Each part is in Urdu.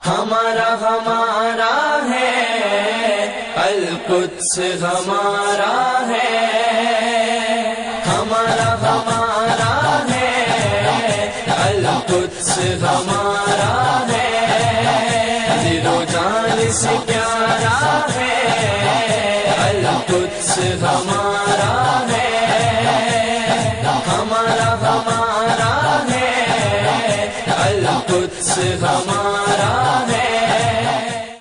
ہمارا ہمارا ہے القدس، ہمارا ہے ہمارا ہمارا ہے القدس، ہمارا ہے دل و جان سے پیارا ہے القدس، ہمارا ہے ہمارا ہمارا ہے القدس، ہمارا ہے۔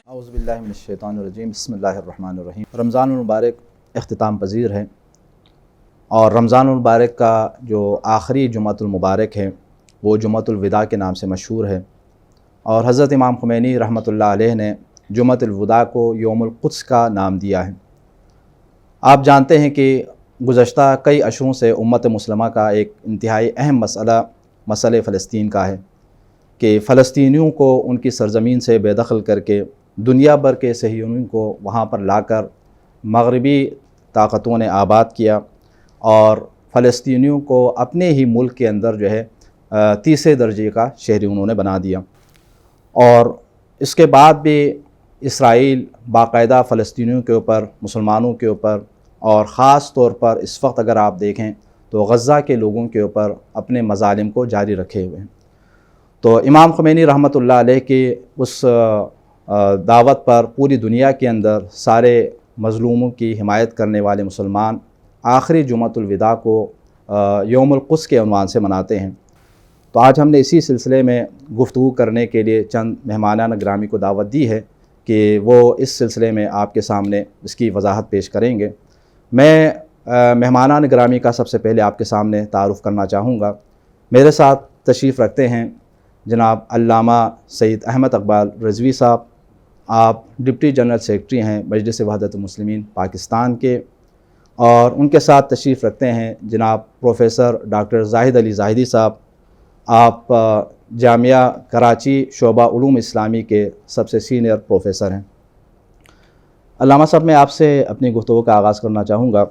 اعوذ باللہ من الشیطان الرجیم، بسم اللہ الرحمن الرحیم۔ رمضان المبارک اختتام پذیر ہے، اور رمضان المبارک کا جو آخری جمعۃ المبارک ہے وہ جمعۃ الوداع کے نام سے مشہور ہے، اور حضرت امام خمینی رحمۃ اللہ علیہ نے جمعۃ الوداع کو یوم القدس کا نام دیا ہے۔ آپ جانتے ہیں کہ گزشتہ کئی عشروں سے امت مسلمہ کا ایک انتہائی اہم مسئلہ فلسطین کا ہے کہ فلسطینیوں کو ان کی سرزمین سے بے دخل کر کے دنیا بھر کے صہیونیوں کو وہاں پر لا کر مغربی طاقتوں نے آباد کیا، اور فلسطینیوں کو اپنے ہی ملک کے اندر جو ہے تیسرے درجے کا شہری انہوں نے بنا دیا۔ اور اس کے بعد بھی اسرائیل باقاعدہ فلسطینیوں کے اوپر، مسلمانوں کے اوپر، اور خاص طور پر اس وقت اگر آپ دیکھیں تو غزہ کے لوگوں کے اوپر اپنے مظالم کو جاری رکھے ہوئے ہیں۔ تو امام خمینی رحمۃ اللہ علیہ کی اس دعوت پر پوری دنیا کے اندر سارے مظلوموں کی حمایت کرنے والے مسلمان آخری جمعۃ الوداع کو یوم القدس کے عنوان سے مناتے ہیں۔ تو آج ہم نے اسی سلسلے میں گفتگو کرنے کے لیے چند مہمانان گرامی کو دعوت دی ہے کہ وہ اس سلسلے میں آپ کے سامنے اس کی وضاحت پیش کریں گے۔ میں مہمانان گرامی کا سب سے پہلے آپ کے سامنے تعارف کرنا چاہوں گا۔ میرے ساتھ تشریف رکھتے ہیں جناب علامہ سید احمد اقبال رضوی صاحب، آپ ڈپٹی جنرل سیکرٹری ہیں مجلس وحدت المسلمین پاکستان کے، اور ان کے ساتھ تشریف رکھتے ہیں جناب پروفیسر ڈاکٹر زاہد علی زاہدی صاحب، آپ جامعہ کراچی شعبہ علوم اسلامی کے سب سے سینئر پروفیسر ہیں۔ علامہ صاحب، میں آپ سے اپنی گفتگو کا آغاز کرنا چاہوں گا۔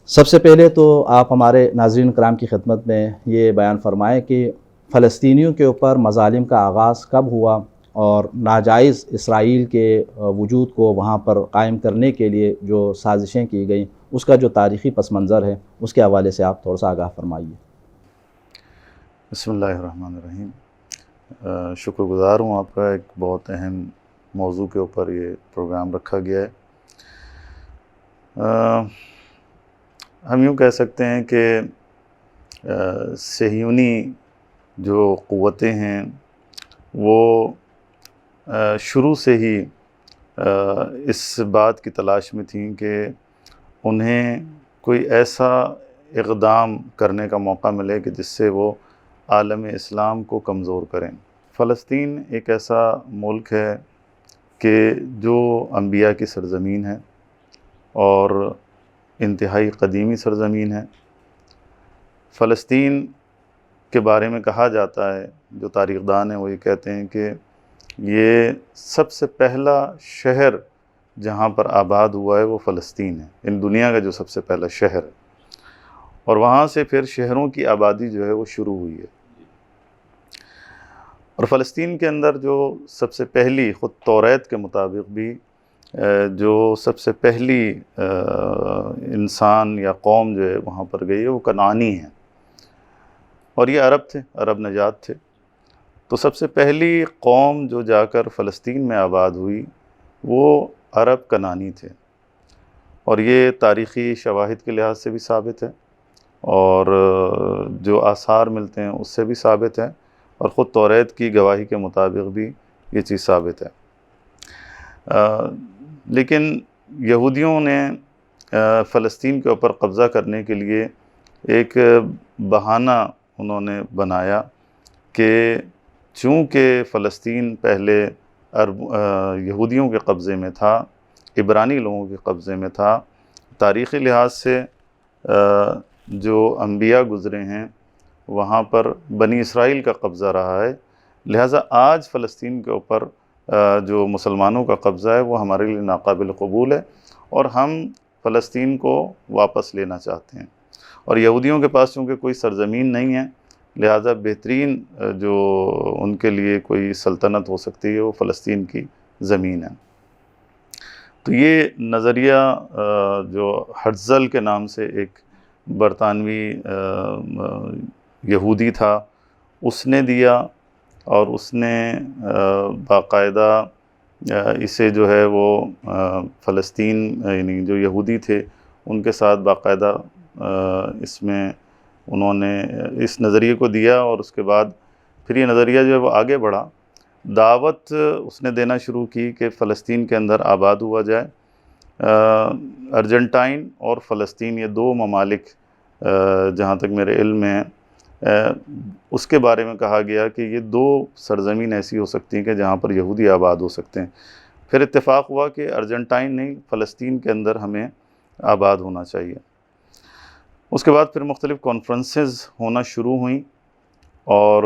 سب سے پہلے تو آپ ہمارے ناظرین کرام کی خدمت میں یہ بیان فرمائیں کہ فلسطینیوں کے اوپر مظالم کا آغاز کب ہوا، اور ناجائز اسرائیل کے وجود کو وہاں پر قائم کرنے کے لیے جو سازشیں کی گئیں اس کا جو تاریخی پس منظر ہے اس کے حوالے سے آپ تھوڑا سا آگاہ فرمائیے۔ بسم اللہ الرحمن الرحیم۔ شکر گزار ہوں آپ کا، ایک بہت اہم موضوع کے اوپر یہ پروگرام رکھا گیا ہے۔ ہم یوں کہہ سکتے ہیں کہ صہیونی جو قوتیں ہیں وہ شروع سے ہی اس بات کی تلاش میں تھیں کہ انہیں کوئی ایسا اقدام کرنے کا موقع ملے کہ جس سے وہ عالم اسلام کو کمزور کریں۔ فلسطین ایک ایسا ملک ہے کہ جو انبیاء کی سرزمین ہے اور انتہائی قدیمی سرزمین ہے۔ فلسطین کے بارے میں کہا جاتا ہے، جو تاریخ دان ہیں وہ یہ کہتے ہیں کہ یہ سب سے پہلا شہر جہاں پر آباد ہوا ہے وہ فلسطین ہے، ان دنیا کا جو سب سے پہلا شہر ہے، اور وہاں سے پھر شہروں کی آبادی جو ہے وہ شروع ہوئی ہے۔ اور فلسطین کے اندر جو سب سے پہلی، خود توریت کے مطابق بھی جو سب سے پہلی انسان یا قوم جو ہے وہاں پر گئی ہے وہ کنعانی ہے، اور یہ عرب تھے، عرب نژاد تھے۔ تو سب سے پہلی قوم جو جا کر فلسطین میں آباد ہوئی وہ عرب کنعانی تھے، اور یہ تاریخی شواہد کے لحاظ سے بھی ثابت ہے، اور جو آثار ملتے ہیں اس سے بھی ثابت ہے، اور خود توریت کی گواہی کے مطابق بھی یہ چیز ثابت ہے۔ لیکن یہودیوں نے فلسطین کے اوپر قبضہ کرنے کے لیے ایک بہانہ انہوں نے بنایا کہ چونکہ فلسطین پہلے یہودیوں کے قبضے میں تھا، عبرانی لوگوں کے قبضے میں تھا، تاریخی لحاظ سے جو انبیاء گزرے ہیں وہاں پر بنی اسرائیل کا قبضہ رہا ہے، لہٰذا آج فلسطین کے اوپر جو مسلمانوں کا قبضہ ہے وہ ہمارے لیے ناقابل قبول ہے، اور ہم فلسطین کو واپس لینا چاہتے ہیں۔ اور یہودیوں کے پاس چونکہ کوئی سرزمین نہیں ہے، لہٰذا بہترین جو ان کے لیے کوئی سلطنت ہو سکتی ہے وہ فلسطین کی زمین ہے۔ تو یہ نظریہ جو ہرتزل کے نام سے ایک برطانوی یہودی تھا اس نے دیا، اور اس نے باقاعدہ اسے جو ہے وہ فلسطین یعنی جو یہودی تھے ان کے ساتھ باقاعدہ اس میں انہوں نے اس نظریے کو دیا، اور اس کے بعد پھر یہ نظریہ جو ہے وہ آگے بڑھا۔ دعوت اس نے دینا شروع کی کہ فلسطین کے اندر آباد ہوا جائے۔ ارجنٹائن اور فلسطین یہ دو ممالک جہاں تک میرے علم میں ہے، اس کے بارے میں کہا گیا کہ یہ دو سرزمین ایسی ہو سکتی ہیں کہ جہاں پر یہودی آباد ہو سکتے ہیں۔ پھر اتفاق ہوا کہ ارجنٹائن نہیں، فلسطین کے اندر ہمیں آباد ہونا چاہیے۔ اس کے بعد پھر مختلف کانفرنسز ہونا شروع ہوئیں، اور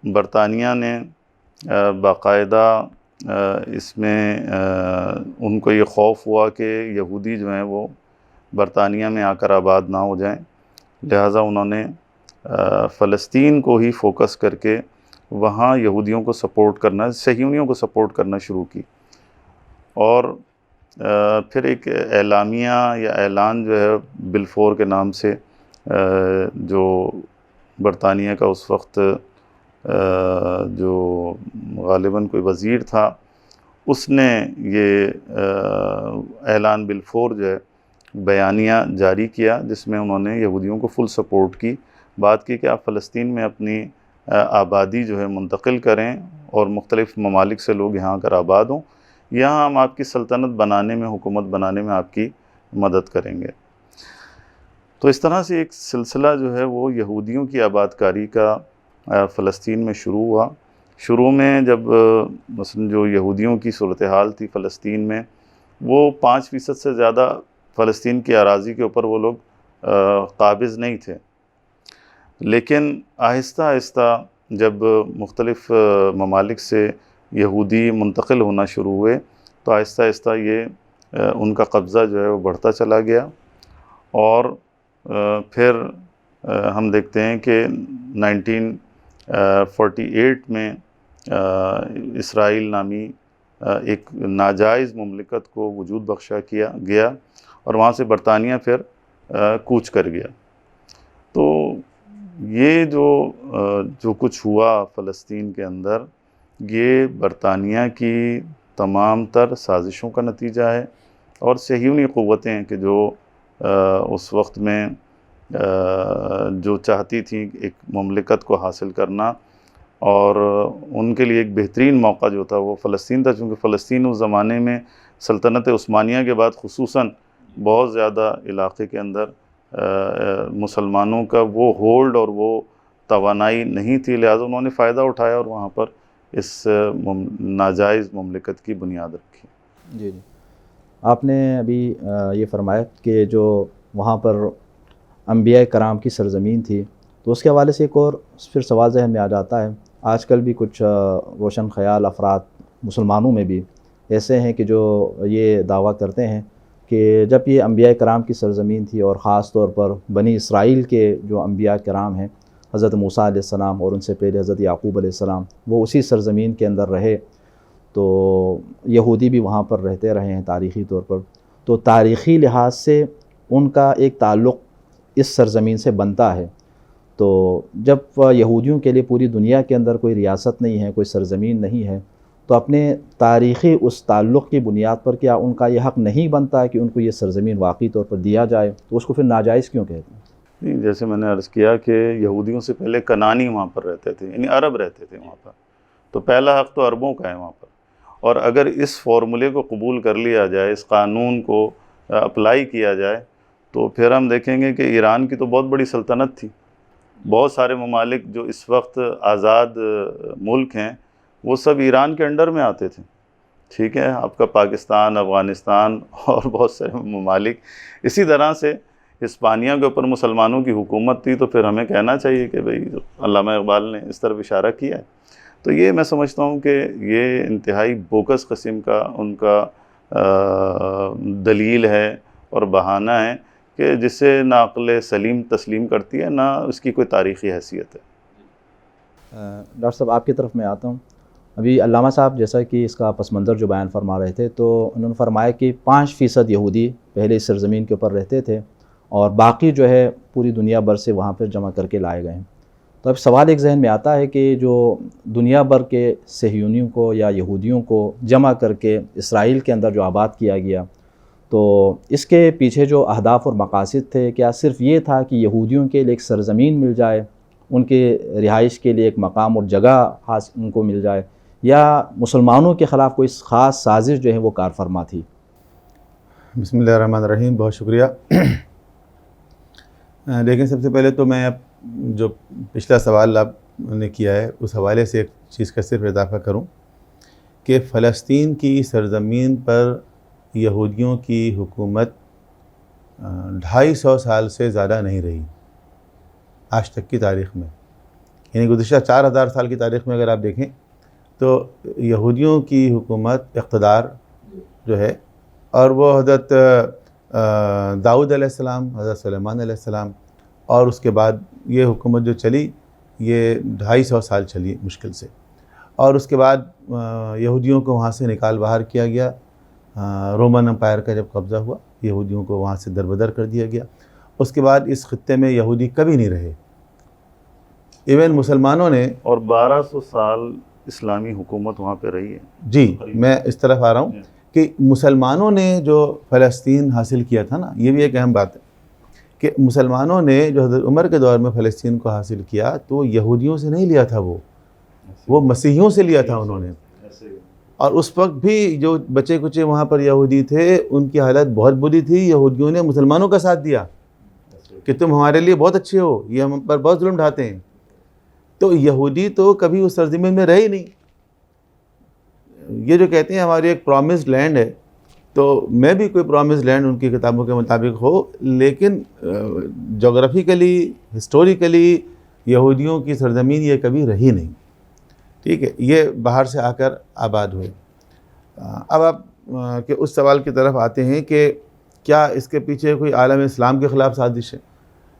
برطانیہ نے باقاعدہ اس میں ان کو یہ خوف ہوا کہ یہودی جو ہیں وہ برطانیہ میں آ کر آباد نہ ہو جائیں، لہٰذا انہوں نے فلسطین کو ہی فوکس کر کے وہاں یہودیوں کو سپورٹ کرنا، صہیونیوں کو سپورٹ کرنا شروع کی۔ اور پھر ایک اعلامیہ یا اعلان جو ہے بلفور کے نام سے، جو برطانیہ کا اس وقت جو غالباً کوئی وزیر تھا، اس نے یہ اعلان بلفور جو ہے بیانیہ جاری کیا، جس میں انہوں نے یہودیوں کو فل سپورٹ کی، بات کی کہ آپ فلسطین میں اپنی آبادی جو ہے منتقل کریں اور مختلف ممالک سے لوگ یہاں کر آباد ہوں، یہاں ہم آپ کی سلطنت بنانے میں، حکومت بنانے میں آپ کی مدد کریں گے۔ تو اس طرح سے ایک سلسلہ جو ہے وہ یہودیوں کی آباد کاری کا فلسطین میں شروع ہوا۔ شروع میں جب مثلا جو یہودیوں کی صورتحال تھی فلسطین میں، وہ 5% سے زیادہ فلسطین کی اراضی کے اوپر وہ لوگ قابض نہیں تھے، لیکن آہستہ آہستہ جب مختلف ممالک سے یہودی منتقل ہونا شروع ہوئے تو آہستہ آہستہ یہ ان کا قبضہ جو ہے وہ بڑھتا چلا گیا، اور پھر ہم دیکھتے ہیں کہ 1948 میں اسرائیل نامی ایک ناجائز مملکت کو وجود بخشا کیا گیا، اور وہاں سے برطانیہ پھر کوچ کر گیا۔ تو یہ جو کچھ ہوا فلسطین کے اندر، یہ برطانیہ کی تمام تر سازشوں کا نتیجہ ہے، اور صہیونی قوتیں کہ جو اس وقت میں جو چاہتی تھیں ایک مملکت کو حاصل کرنا، اور ان کے لیے ایک بہترین موقع جو تھا وہ فلسطین تھا، چونکہ فلسطین اس زمانے میں سلطنت عثمانیہ کے بعد خصوصاً بہت زیادہ علاقے کے اندر مسلمانوں کا وہ ہولڈ اور وہ توانائی نہیں تھی، لہٰذا انہوں نے فائدہ اٹھایا اور وہاں پر اس ناجائز مملکت کی بنیاد رکھی۔ جی جی، آپ نے ابھی یہ فرمایا کہ جو وہاں پر انبیاء کرام کی سرزمین تھی، تو اس کے حوالے سے ایک اور پھر سوال ذہن میں آ جاتا ہے۔ آج کل بھی کچھ روشن خیال افراد مسلمانوں میں بھی ایسے ہیں کہ جو یہ دعویٰ کرتے ہیں کہ جب یہ انبیاء کرام کی سرزمین تھی، اور خاص طور پر بنی اسرائیل کے جو انبیاء کرام ہیں، حضرت موسیٰ علیہ السلام اور ان سے پہلے حضرت یعقوب علیہ السلام، وہ اسی سرزمین کے اندر رہے، تو یہودی بھی وہاں پر رہتے رہے ہیں تاریخی طور پر، تو تاریخی لحاظ سے ان کا ایک تعلق اس سرزمین سے بنتا ہے۔ تو جب یہودیوں کے لیے پوری دنیا کے اندر کوئی ریاست نہیں ہے، کوئی سرزمین نہیں ہے، تو اپنے تاریخی اس تعلق کی بنیاد پر کیا ان کا یہ حق نہیں بنتا کہ ان کو یہ سرزمین واقعی طور پر دیا جائے؟ تو اس کو پھر ناجائز کیوں کہتے ہیں؟ جیسے میں نے عرض کیا کہ یہودیوں سے پہلے کنانی وہاں پر رہتے تھے، یعنی عرب رہتے تھے وہاں پر، تو پہلا حق تو عربوں کا ہے وہاں پر، اور اگر اس فارمولے کو قبول کر لیا جائے، اس قانون کو اپلائی کیا جائے، تو پھر ہم دیکھیں گے کہ ایران کی تو بہت بڑی سلطنت تھی، بہت سارے ممالک جو اس وقت آزاد ملک ہیں وہ سب ایران کے انڈر میں آتے تھے، ٹھیک ہے، آپ کا پاکستان، افغانستان اور بہت سارے ممالک۔ اسی طرح سے ہسپانیہ کے اوپر مسلمانوں کی حکومت تھی، تو پھر ہمیں کہنا چاہیے کہ بھئی علامہ اقبال نے اس طرف اشارہ کیا ہے۔ تو یہ میں سمجھتا ہوں کہ یہ انتہائی بوکس قسم کا ان کا دلیل ہے اور بہانہ ہے کہ جسے نہ عقل سلیم تسلیم کرتی ہے، نہ اس کی کوئی تاریخی حیثیت ہے۔ ڈاکٹر صاحب آپ کی طرف میں آتا ہوں۔ ابھی علامہ صاحب جیسا کہ اس کا پس منظر جو بیان فرما رہے تھے، تو انہوں نے فرمایا کہ 5% یہودی پہلے اس سرزمین کے اوپر رہتے تھے اور باقی جو ہے پوری دنیا بھر سے وہاں پہ جمع کر کے لائے گئے ہیں۔ تو اب سوال ایک ذہن میں آتا ہے کہ جو دنیا بھر کے صہیونیوں کو یا یہودیوں کو جمع کر کے اسرائیل کے اندر جو آباد کیا گیا، تو اس کے پیچھے جو اہداف اور مقاصد تھے، کیا صرف یہ تھا کہ یہودیوں کے لیے ایک سرزمین مل جائے، ان کے رہائش کے لیے ایک مقام اور جگہ ان کو مل جائے، یا مسلمانوں کے خلاف کوئی خاص سازش جو ہے وہ کار فرما تھی؟ بسم اللہ الرحمن الرحیم، بہت شکریہ۔ لیکن سب سے پہلے تو میں جو پچھلا سوال آپ نے کیا ہے اس حوالے سے ایک چیز کا صرف اضافہ کروں کہ فلسطین کی سرزمین پر یہودیوں کی حکومت 250 سال سے زیادہ نہیں رہی آج تک کی تاریخ میں، یعنی گزشتہ 4000 سال کی تاریخ میں اگر آپ دیکھیں تو یہودیوں کی حکومت اقتدار جو ہے، اور وہ حضرت داؤد علیہ السلام، حضرت سلیمان علیہ السلام، اور اس کے بعد یہ حکومت جو چلی یہ 250 سال چلی مشکل سے، اور اس کے بعد یہودیوں کو وہاں سے نکال باہر کیا گیا۔ رومن امپائر کا جب قبضہ ہوا، یہودیوں کو وہاں سے دربدر کر دیا گیا۔ اس کے بعد اس خطے میں یہودی کبھی نہیں رہے، ایون مسلمانوں نے، اور 1200 سال اسلامی حکومت وہاں پہ رہی ہے۔ جی میں اس طرف آ رہا ہوں کہ مسلمانوں نے جو فلسطین حاصل کیا تھا نا، یہ بھی ایک اہم بات ہے کہ مسلمانوں نے جو حضرت عمر کے دور میں فلسطین کو حاصل کیا تو یہودیوں سے نہیں لیا تھا، وہ مسیحیوں سے لیا تھا انہوں نے۔ اور اس وقت بھی جو بچے کچے وہاں پر یہودی تھے ان کی حالت بہت بری تھی، یہودیوں نے مسلمانوں کا ساتھ دیا کہ تم ہمارے لیے بہت اچھے ہو، یہ ہم پر بہت ظلم ڈھاتے ہیں۔ تو یہودی تو کبھی اس سرزمین میں رہے ہی نہیں۔ یہ جو کہتے ہیں ہماری ایک پرامسڈ لینڈ ہے، تو میں بھی کوئی پرامسڈ لینڈ ان کی کتابوں کے مطابق ہو، لیکن جغرافیکلی ہسٹوریکلی یہودیوں کی سرزمین یہ کبھی رہی نہیں، ٹھیک ہے، یہ باہر سے آ کر آباد ہوئے۔ اب آپ کہ اس سوال کی طرف آتے ہیں کہ کیا اس کے پیچھے کوئی عالم اسلام کے خلاف سازش ہے؟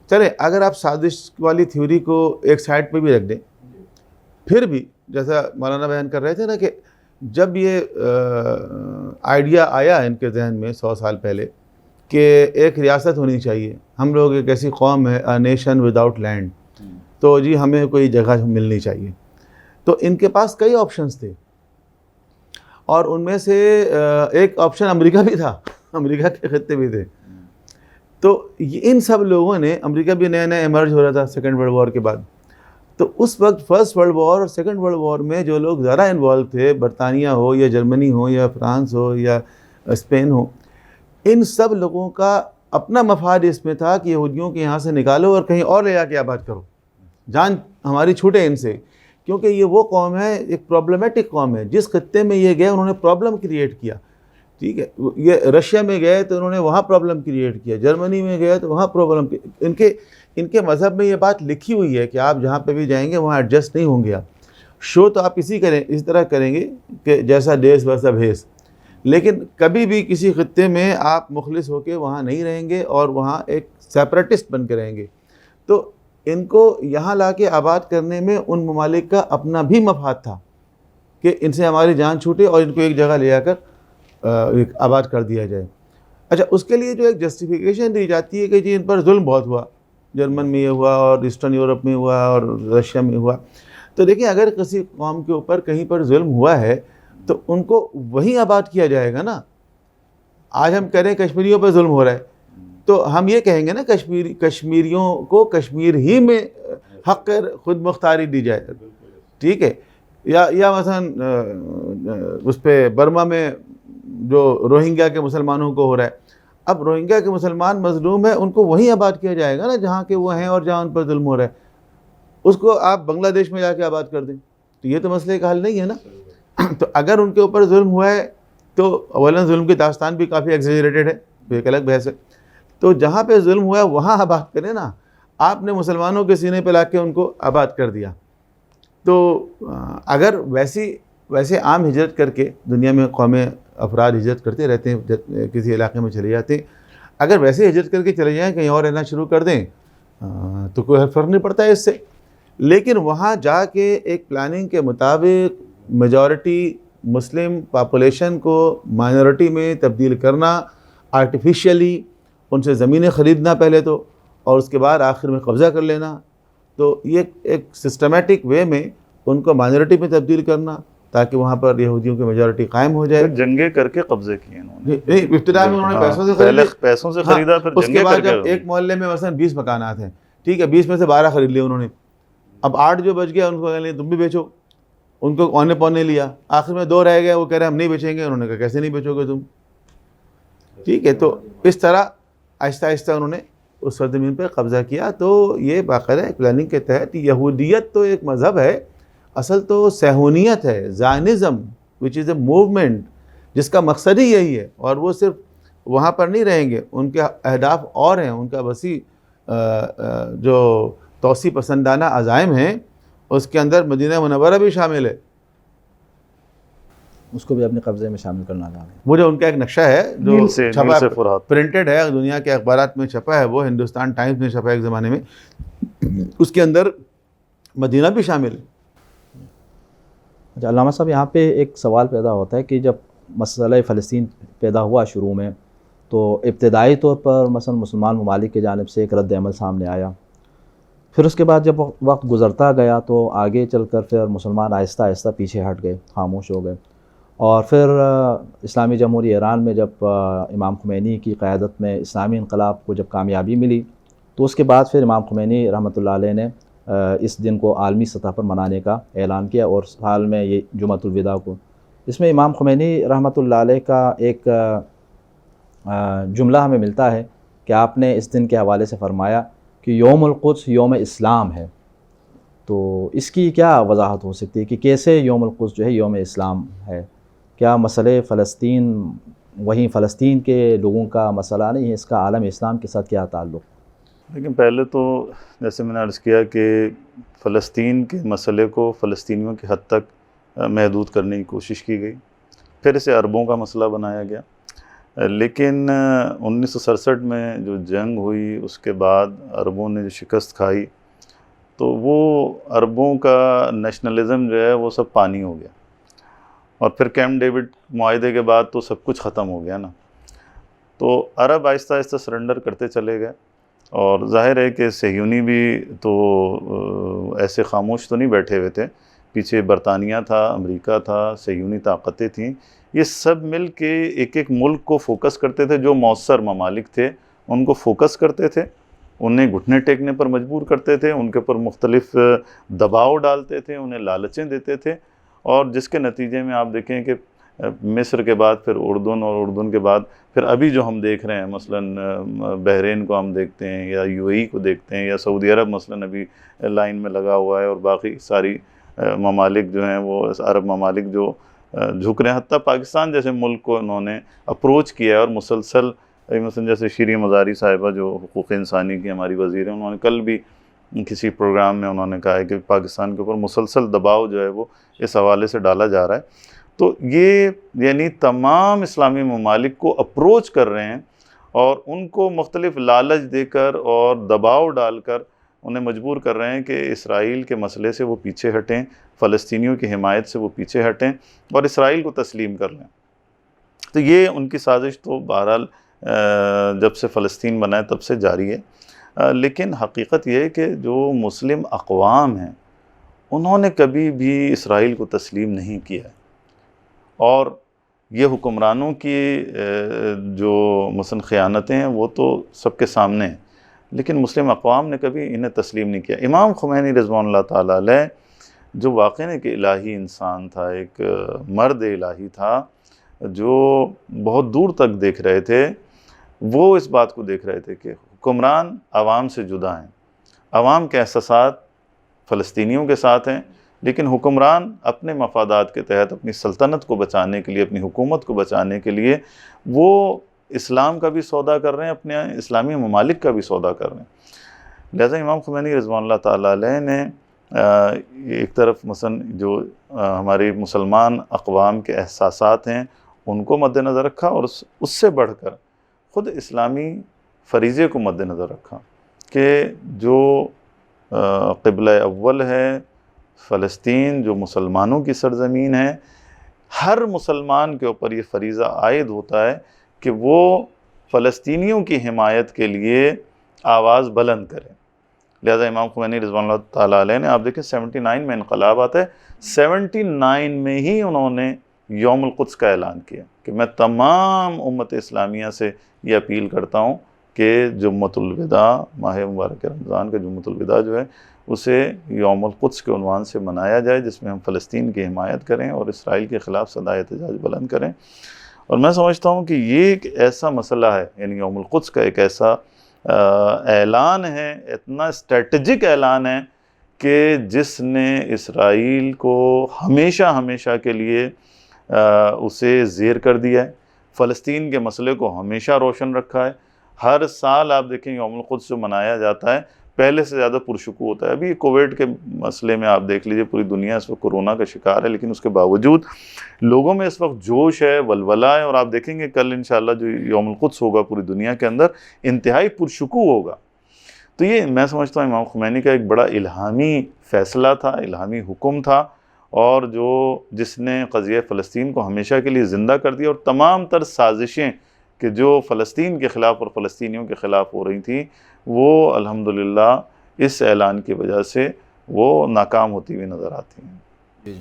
چلیں اگر آپ سازش والی تھیوری کو ایک سائڈ پہ بھی رکھ دیں، پھر بھی جیسا مولانا بیان کر رہے تھے نا کہ جب یہ آئیڈیا آیا ان کے ذہن میں 100 سال پہلے کہ ایک ریاست ہونی چاہیے، ہم لوگ ایک ایسی قوم ہے، اے نیشن وداؤٹ لینڈ، تو جی ہمیں کوئی جگہ ملنی چاہیے، تو ان کے پاس کئی آپشنز تھے، اور ان میں سے ایک آپشن امریکہ بھی تھا، امریکہ کے خطے بھی تھے۔ تو ان سب لوگوں نے، امریکہ بھی نیا نیا ایمرج ہو رہا تھا سیکنڈ ورلڈ وار کے بعد، تو اس وقت فرسٹ ورلڈ وار اور سیکنڈ ورلڈ وار میں جو لوگ زیادہ انوالو تھے، برطانیہ ہو یا جرمنی ہو یا فرانس ہو یا اسپین ہو، ان سب لوگوں کا اپنا مفاد اس میں تھا کہ یہودیوں کے یہاں سے نکالو اور کہیں اور لے جا کے آباد کرو، جان ہماری چھوٹے ان سے، کیونکہ یہ وہ قوم ہے، ایک پرابلمیٹک قوم ہے، جس خطے میں یہ گئے انہوں نے پرابلم کریٹ کیا، ٹھیک ہے، یہ رشیا میں گئے تو انہوں نے وہاں پرابلم کریٹ کیا، جرمنی میں گئے تو وہاں پرابلم، ان کے مذہب میں یہ بات لکھی ہوئی ہے کہ آپ جہاں پہ بھی جائیں گے وہاں ایڈجسٹ نہیں ہوں گے، آپ شو تو آپ اسی طرح کریں گے کہ جیسا دیس ویسا بھیس، لیکن کبھی بھی کسی خطے میں آپ مخلص ہو کے وہاں نہیں رہیں گے اور وہاں ایک سیپریٹسٹ بن کے رہیں گے۔ تو ان کو یہاں لا کے آباد کرنے میں ان ممالک کا اپنا بھی مفاد تھا کہ ان سے ہماری جان چھوٹے اور ان کو ایک جگہ لے جا کر آباد کر دیا جائے۔ اچھا، اس کے لیے جو ایک جسٹیفیکیشن دی جاتی ہے کہ جی ان پر ظلم بہت ہوا، جرمن میں یہ ہوا اور ایسٹرن یورپ میں ہوا اور رشیا میں ہوا، تو دیکھیں اگر کسی قوم کے اوپر کہیں پر ظلم ہوا ہے تو ان کو وہیں آباد کیا جائے گا نا۔ آج ہم کہہ رہے ہیں کشمیریوں پر ظلم ہو رہا ہے، تو ہم یہ کہیں گے نا کشمیریوں کو کشمیر ہی میں حق خود مختاری دی جائے، ٹھیک ہے، یا مثلا اس پہ برما میں جو روہنگیا کے مسلمانوں کو ہو رہا ہے، اب روہنگیا کے مسلمان مظلوم ہیں، ان کو وہیں آباد کیا جائے گا نا جہاں کہ وہ ہیں اور جہاں ان پر ظلم ہو رہا ہے، اس کو آپ بنگلہ دیش میں جا کے آباد کر دیں، تو یہ تو مسئلے کا حل نہیں ہے نا۔ تو اگر ان کے اوپر ظلم ہوا ہے تو اولا ظلم کی داستان بھی کافی ایگزیجریٹڈ ہے، تو ایک الگ بحث ہے، تو جہاں پہ ظلم ہوا ہے وہاں آباد کریں نا، آپ نے مسلمانوں کے سینے پہ لا کے ان کو آباد کر دیا۔ تو اگر ویسے عام ہجرت کر کے دنیا میں قومیں افراد ہجرت کرتے رہتے ہیں، کسی علاقے میں چلے جاتے ہیں، اگر ویسے ہجرت کر کے چلے جائیں کہیں اور رہنا شروع کر دیں تو کوئی فرق نہیں پڑتا ہے اس سے، لیکن وہاں جا کے ایک پلاننگ کے مطابق میجورٹی مسلم پاپولیشن کو مائنورٹی میں تبدیل کرنا، آرٹیفیشلی ان سے زمینیں خریدنا پہلے تو، اور اس کے بعد آخر میں قبضہ کر لینا، تو یہ ایک سسٹمیٹک وے میں ان کو مائنورٹی میں تبدیل کرنا تاکہ وہاں پر یہودیوں کی میجورٹی قائم ہو جائے۔ پھر جنگیں کر کے قبضے کیے انہوں نے، نہیں، ابتدا میں انہوں نے پیسوں سے پہلے خریدا، پیسوں سے خریدا، پھر اس کے جنگیں بعد کر جب کے ایک محلے میں مثلا 20 مکانات ہیں، ٹھیک ہے، 20 میں سے 12 خرید لیے انہوں نے، اب 8 جو بچ گیا ان کو کہہ لیں تم بھی بیچو، ان کو اونے پونے لیا، آخر میں 2 رہ گئے، وہ کہہ رہے ہم نہیں بیچیں گے، انہوں نے کہا کیسے نہیں بیچو گے تم، ٹھیک ہے۔ تو اس طرح آہستہ آہستہ انہوں نے اس سرزمین پر قبضہ کیا۔ تو یہ باقاعدہ ایک پلاننگ کے تحت، یہودیت تو ایک مذہب ہے، اصل تو صہیونیت ہے، Zionism which is a movement جس کا مقصد ہی یہی ہے، اور وہ صرف وہاں پر نہیں رہیں گے، ان کے اہداف اور ہیں، ان کا وسیع جو توسیع پسندانہ عزائم ہیں، اس کے اندر مدینہ منورہ بھی شامل ہے، اس کو بھی اپنے قبضے میں شامل کرنا چاہ رہے ہیں۔ وہ جو ان کا ایک نقشہ ہے جو نیل سے فرات، پرنٹڈ ہے، دنیا کے اخبارات میں چھپا ہے، وہ ہندوستان ٹائمز میں چھپا ہے ایک زمانے میں، اس کے اندر مدینہ بھی شامل ہے۔ اچھا علامہ صاحب، یہاں پہ ایک سوال پیدا ہوتا ہے کہ جب مسئلہ فلسطین پیدا ہوا شروع میں، تو ابتدائی طور پر مثلا مسلمان ممالک کی جانب سے ایک رد عمل سامنے آیا، پھر اس کے بعد جب وقت گزرتا گیا تو آگے چل کر پھر مسلمان آہستہ آہستہ پیچھے ہٹ گئے، خاموش ہو گئے، اور پھر اسلامی جمہوریہ ایران میں جب امام خمینی کی قیادت میں اسلامی انقلاب کو جب کامیابی ملی، تو اس کے بعد پھر امام خمینی رحمۃ اللہ علیہ نے اس دن کو عالمی سطح پر منانے کا اعلان کیا، اور سال میں یہ جمعۃ الوداع کو۔ اس میں امام خمینی رحمۃ اللہ علیہ کا ایک جملہ ہمیں ملتا ہے کہ آپ نے اس دن کے حوالے سے فرمایا کہ یوم القدس یوم اسلام ہے، تو اس کی کیا وضاحت ہو سکتی ہے کہ کیسے یوم القدس جو ہے یوم اسلام ہے؟ کیا مسئلہ فلسطین وہیں فلسطین کے لوگوں کا مسئلہ نہیں ہے، اس کا عالم اسلام کے ساتھ کیا تعلق؟ لیکن پہلے تو جیسے میں نے عرض کیا کہ فلسطین کے مسئلے کو فلسطینیوں کی حد تک محدود کرنے کی کوشش کی گئی، پھر اسے عربوں کا مسئلہ بنایا گیا، لیکن 1967 میں جو جنگ ہوئی اس کے بعد عربوں نے جو شکست کھائی، تو وہ عربوں کا نیشنلزم جو ہے وہ سب پانی ہو گیا، اور پھر کیمپ ڈیوڈ معاہدے کے بعد تو سب کچھ ختم ہو گیا نا، تو عرب آہستہ آہستہ سرنڈر کرتے چلے گئے، اور ظاہر ہے کہ صہیونی بھی تو ایسے خاموش تو نہیں بیٹھے ہوئے تھے، پیچھے برطانیہ تھا، امریکہ تھا، صہیونی طاقتیں تھیں، یہ سب مل کے ایک ایک ملک کو فوکس کرتے تھے، جو مؤثر ممالک تھے ان کو فوکس کرتے تھے، انہیں گھٹنے ٹیکنے پر مجبور کرتے تھے، ان کے اوپر مختلف دباؤ ڈالتے تھے، انہیں لالچیں دیتے تھے، اور جس کے نتیجے میں آپ دیکھیں کہ مصر کے بعد پھر اردن، اور اردن کے بعد پھر ابھی جو ہم دیکھ رہے ہیں مثلا بحرین کو ہم دیکھتے ہیں، یا یو اے ای کو دیکھتے ہیں، یا سعودی عرب مثلا ابھی لائن میں لگا ہوا ہے، اور باقی ساری ممالک جو ہیں وہ عرب ممالک جو جھک رہے ہیں، حتیٰ پاکستان جیسے ملک کو انہوں نے اپروچ کیا ہے، اور مسلسل مثلا جیسے شیریں مزاری صاحبہ جو حقوق انسانی کی ہماری وزیر ہیں، انہوں نے کل بھی کسی پروگرام میں انہوں نے کہا ہے کہ پاکستان کے اوپر مسلسل دباؤ جو ہے وہ اس حوالے سے ڈالا جا رہا ہے، تو یہ یعنی تمام اسلامی ممالک کو اپروچ کر رہے ہیں، اور ان کو مختلف لالچ دے کر اور دباؤ ڈال کر انہیں مجبور کر رہے ہیں کہ اسرائیل کے مسئلے سے وہ پیچھے ہٹیں، فلسطینیوں کی حمایت سے وہ پیچھے ہٹیں، اور اسرائیل کو تسلیم کر لیں۔ تو یہ ان کی سازش تو بہرحال جب سے فلسطین بنا ہے تب سے جاری ہے، لیکن حقیقت یہ ہے کہ جو مسلم اقوام ہیں انہوں نے کبھی بھی اسرائیل کو تسلیم نہیں کیا ہے، اور یہ حکمرانوں کی جو مثلا خیانتیں ہیں وہ تو سب کے سامنے ہیں، لیکن مسلم اقوام نے کبھی انہیں تسلیم نہیں کیا۔ امام خمینی رضوان اللہ تعالیٰ علیہ جو واقعی ایک الہی انسان تھا، ایک مرد الہی تھا، جو بہت دور تک دیکھ رہے تھے، وہ اس بات کو دیکھ رہے تھے کہ حکمران عوام سے جدا ہیں، عوام کے احساسات فلسطینیوں کے ساتھ ہیں، لیکن حکمران اپنے مفادات کے تحت اپنی سلطنت کو بچانے کے لیے، اپنی حکومت کو بچانے کے لیے وہ اسلام کا بھی سودا کر رہے ہیں، اپنے اسلامی ممالک کا بھی سودا کر رہے ہیں۔ لہذا امام خمینی رضوان اللہ تعالیٰ علیہ نے ایک طرف مثلا جو ہمارے مسلمان اقوام کے احساسات ہیں ان کو مد نظر رکھا، اور اس سے بڑھ کر خود اسلامی فریضے کو مد نظر رکھا کہ جو قبلہ اول ہے فلسطین، جو مسلمانوں کی سرزمین ہے، ہر مسلمان کے اوپر یہ فریضہ عائد ہوتا ہے کہ وہ فلسطینیوں کی حمایت کے لیے آواز بلند کریں۔ لہذا امام خمینی رضوان اللہ تعالیٰ علیہ نے، آپ دیکھیں 79 میں انقلاب آتا ہے، 79 میں ہی انہوں نے یوم القدس کا اعلان کیا کہ میں تمام امت اسلامیہ سے یہ اپیل کرتا ہوں کہ جمعۃ الوداع، ماہ مبارک رمضان کا جمعۃ الوداع جو ہے اسے یوم القدس کے عنوان سے منایا جائے، جس میں ہم فلسطین کی حمایت کریں اور اسرائیل کے خلاف صدائے احتجاج بلند کریں۔ اور میں سمجھتا ہوں کہ یہ ایک ایسا مسئلہ ہے، یعنی یوم القدس کا ایک ایسا اعلان ہے، اتنا اسٹریٹجک اعلان ہے کہ جس نے اسرائیل کو ہمیشہ ہمیشہ کے لیے اسے زیر کر دیا ہے، فلسطین کے مسئلے کو ہمیشہ روشن رکھا ہے۔ ہر سال آپ دیکھیں یوم القدس جو منایا جاتا ہے پہلے سے زیادہ پرشکوہ ہوتا ہے۔ ابھی کووڈ کے مسئلے میں آپ دیکھ لیجئے پوری دنیا اس وقت کورونا کا شکار ہے، لیکن اس کے باوجود لوگوں میں اس وقت جوش ہے، ولولہ ہے، اور آپ دیکھیں گے کل انشاءاللہ جو یوم القدس ہوگا پوری دنیا کے اندر انتہائی پرشکوہ ہوگا۔ تو یہ میں سمجھتا ہوں امام خمینی کا ایک بڑا الہامی فیصلہ تھا، الہامی حکم تھا، اور جس نے قضیہ فلسطین کو ہمیشہ کے لیے زندہ کر دیا، اور تمام تر سازشیں کہ جو فلسطین کے خلاف اور فلسطینیوں کے خلاف ہو رہی تھیں وہ الحمدللہ اس اعلان کی وجہ سے وہ ناکام ہوتی ہوئی نظر آتی ہیں۔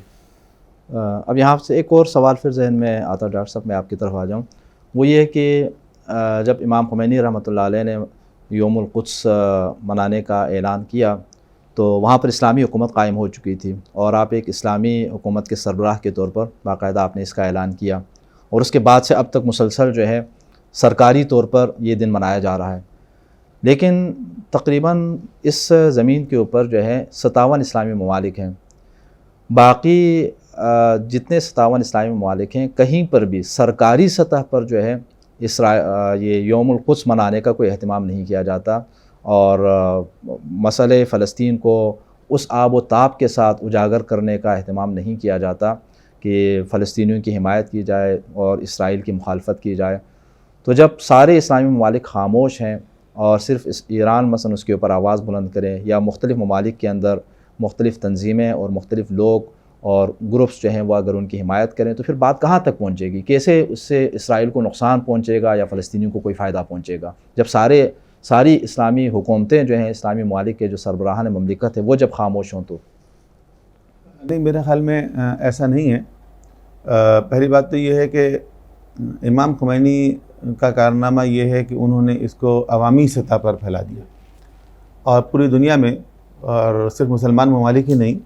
اب یہاں سے ایک اور سوال پھر ذہن میں آتا ہے ڈاکٹر صاحب، میں آپ کی طرف آ جاؤں، وہ یہ ہے کہ جب امام خمینی رحمۃ اللہ علیہ نے یوم القدس منانے کا اعلان کیا تو وہاں پر اسلامی حکومت قائم ہو چکی تھی، اور آپ ایک اسلامی حکومت کے سربراہ کے طور پر باقاعدہ آپ نے اس کا اعلان کیا، اور اس کے بعد سے اب تک مسلسل جو ہے سرکاری طور پر یہ دن منایا جا رہا ہے۔ لیکن تقریباً اس زمین کے اوپر جو ہے 57 اسلامی ممالک ہیں، باقی جتنے 57 اسلامی ممالک ہیں کہیں پر بھی سرکاری سطح پر جو ہے یہ یوم القدس منانے کا کوئی اہتمام نہیں کیا جاتا، اور مسئلہ فلسطین کو اس آب و تاب کے ساتھ اجاگر کرنے کا اہتمام نہیں کیا جاتا کہ فلسطینیوں کی حمایت کی جائے اور اسرائیل کی مخالفت کی جائے۔ تو جب سارے اسلامی ممالک خاموش ہیں اور صرف ایران مثلا اس کے اوپر آواز بلند کریں، یا مختلف ممالک کے اندر مختلف تنظیمیں اور مختلف لوگ اور گروپس جو ہیں وہ اگر ان کی حمایت کریں، تو پھر بات کہاں تک پہنچے گی؟ کیسے اس سے اسرائیل کو نقصان پہنچے گا یا فلسطینیوں کو کوئی فائدہ پہنچے گا جب ساری اسلامی حکومتیں جو ہیں، اسلامی ممالک کے جو سربراہان مملکت ہے وہ جب خاموش ہوں؟ تو نہیں، میرے خیال میں ایسا نہیں ہے۔ پہلی بات تو یہ ہے کہ امام خمینی کا کارنامہ یہ ہے کہ انہوں نے اس کو عوامی سطح پر پھیلا دیا، اور پوری دنیا میں، اور صرف مسلمان ممالک ہی نہیں،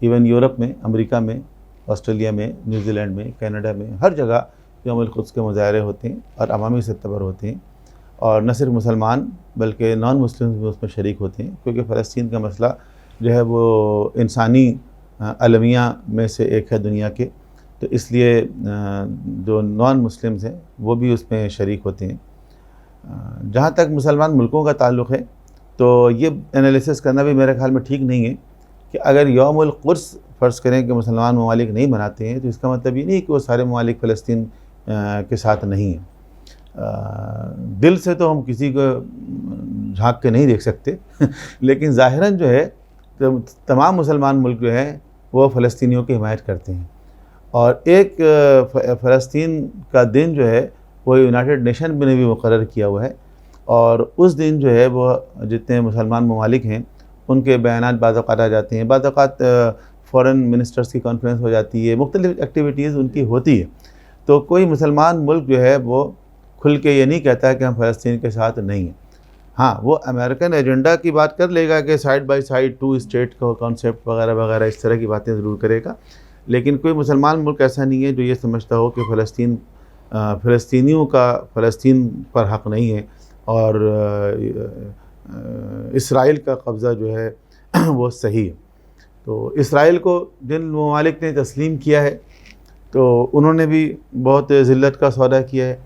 ایون یورپ میں، امریکہ میں، آسٹریلیا میں، نیوزی لینڈ میں، کینیڈا میں، ہر جگہ یوم القدس کے مظاہرے ہوتے ہیں اور عوامی سطح پر ہوتے ہیں، اور نہ صرف مسلمان بلکہ نان مسلم بھی اس میں شریک ہوتے ہیں، کیونکہ فلسطین کا مسئلہ جو ہے وہ انسانی المیہ میں سے ایک ہے دنیا کے، تو اس لیے جو نان مسلمز ہیں وہ بھی اس میں شریک ہوتے ہیں۔ جہاں تک مسلمان ملکوں کا تعلق ہے تو یہ انالیسس کرنا بھی میرے خیال میں ٹھیک نہیں ہے کہ اگر یوم القدس فرض کریں کہ مسلمان ممالک نہیں مناتے ہیں تو اس کا مطلب یہ نہیں کہ وہ سارے ممالک فلسطین کے ساتھ نہیں ہیں۔ دل سے تو ہم کسی کو جھانک کے نہیں دیکھ سکتے لیکن ظاہراً جو ہے تمام مسلمان ملک جو ہیں وہ فلسطینیوں کی حمایت کرتے ہیں، اور ایک فلسطین کا دن جو ہے وہ یونائٹڈ نیشن نے بھی مقرر کیا ہوا ہے، اور اس دن جو ہے وہ جتنے مسلمان ممالک ہیں ان کے بیانات بعض اوقات آ جاتے ہیں، بعض اوقات فورن منسٹرز کی کانفرنس ہو جاتی ہے، مختلف ایکٹیویٹیز ان کی ہوتی ہے، تو کوئی مسلمان ملک جو ہے وہ کھل کے یہ نہیں کہتا کہ ہم فلسطین کے ساتھ نہیں ہیں۔ ہاں، وہ امریکن ایجنڈا کی بات کر لے گا کہ سائیڈ بائی سائیڈ 2 اسٹیٹ کا کانسیپٹ وغیرہ وغیرہ، اس طرح کی باتیں ضرور کرے گا، لیکن کوئی مسلمان ملک ایسا نہیں ہے جو یہ سمجھتا ہو کہ فلسطینیوں کا فلسطین پر حق نہیں ہے، اور اسرائیل کا قبضہ جو ہے وہ صحیح ہے۔ تو اسرائیل کو جن ممالک نے تسلیم کیا ہے تو انہوں نے بھی بہت ذلت کا سودا کیا ہے،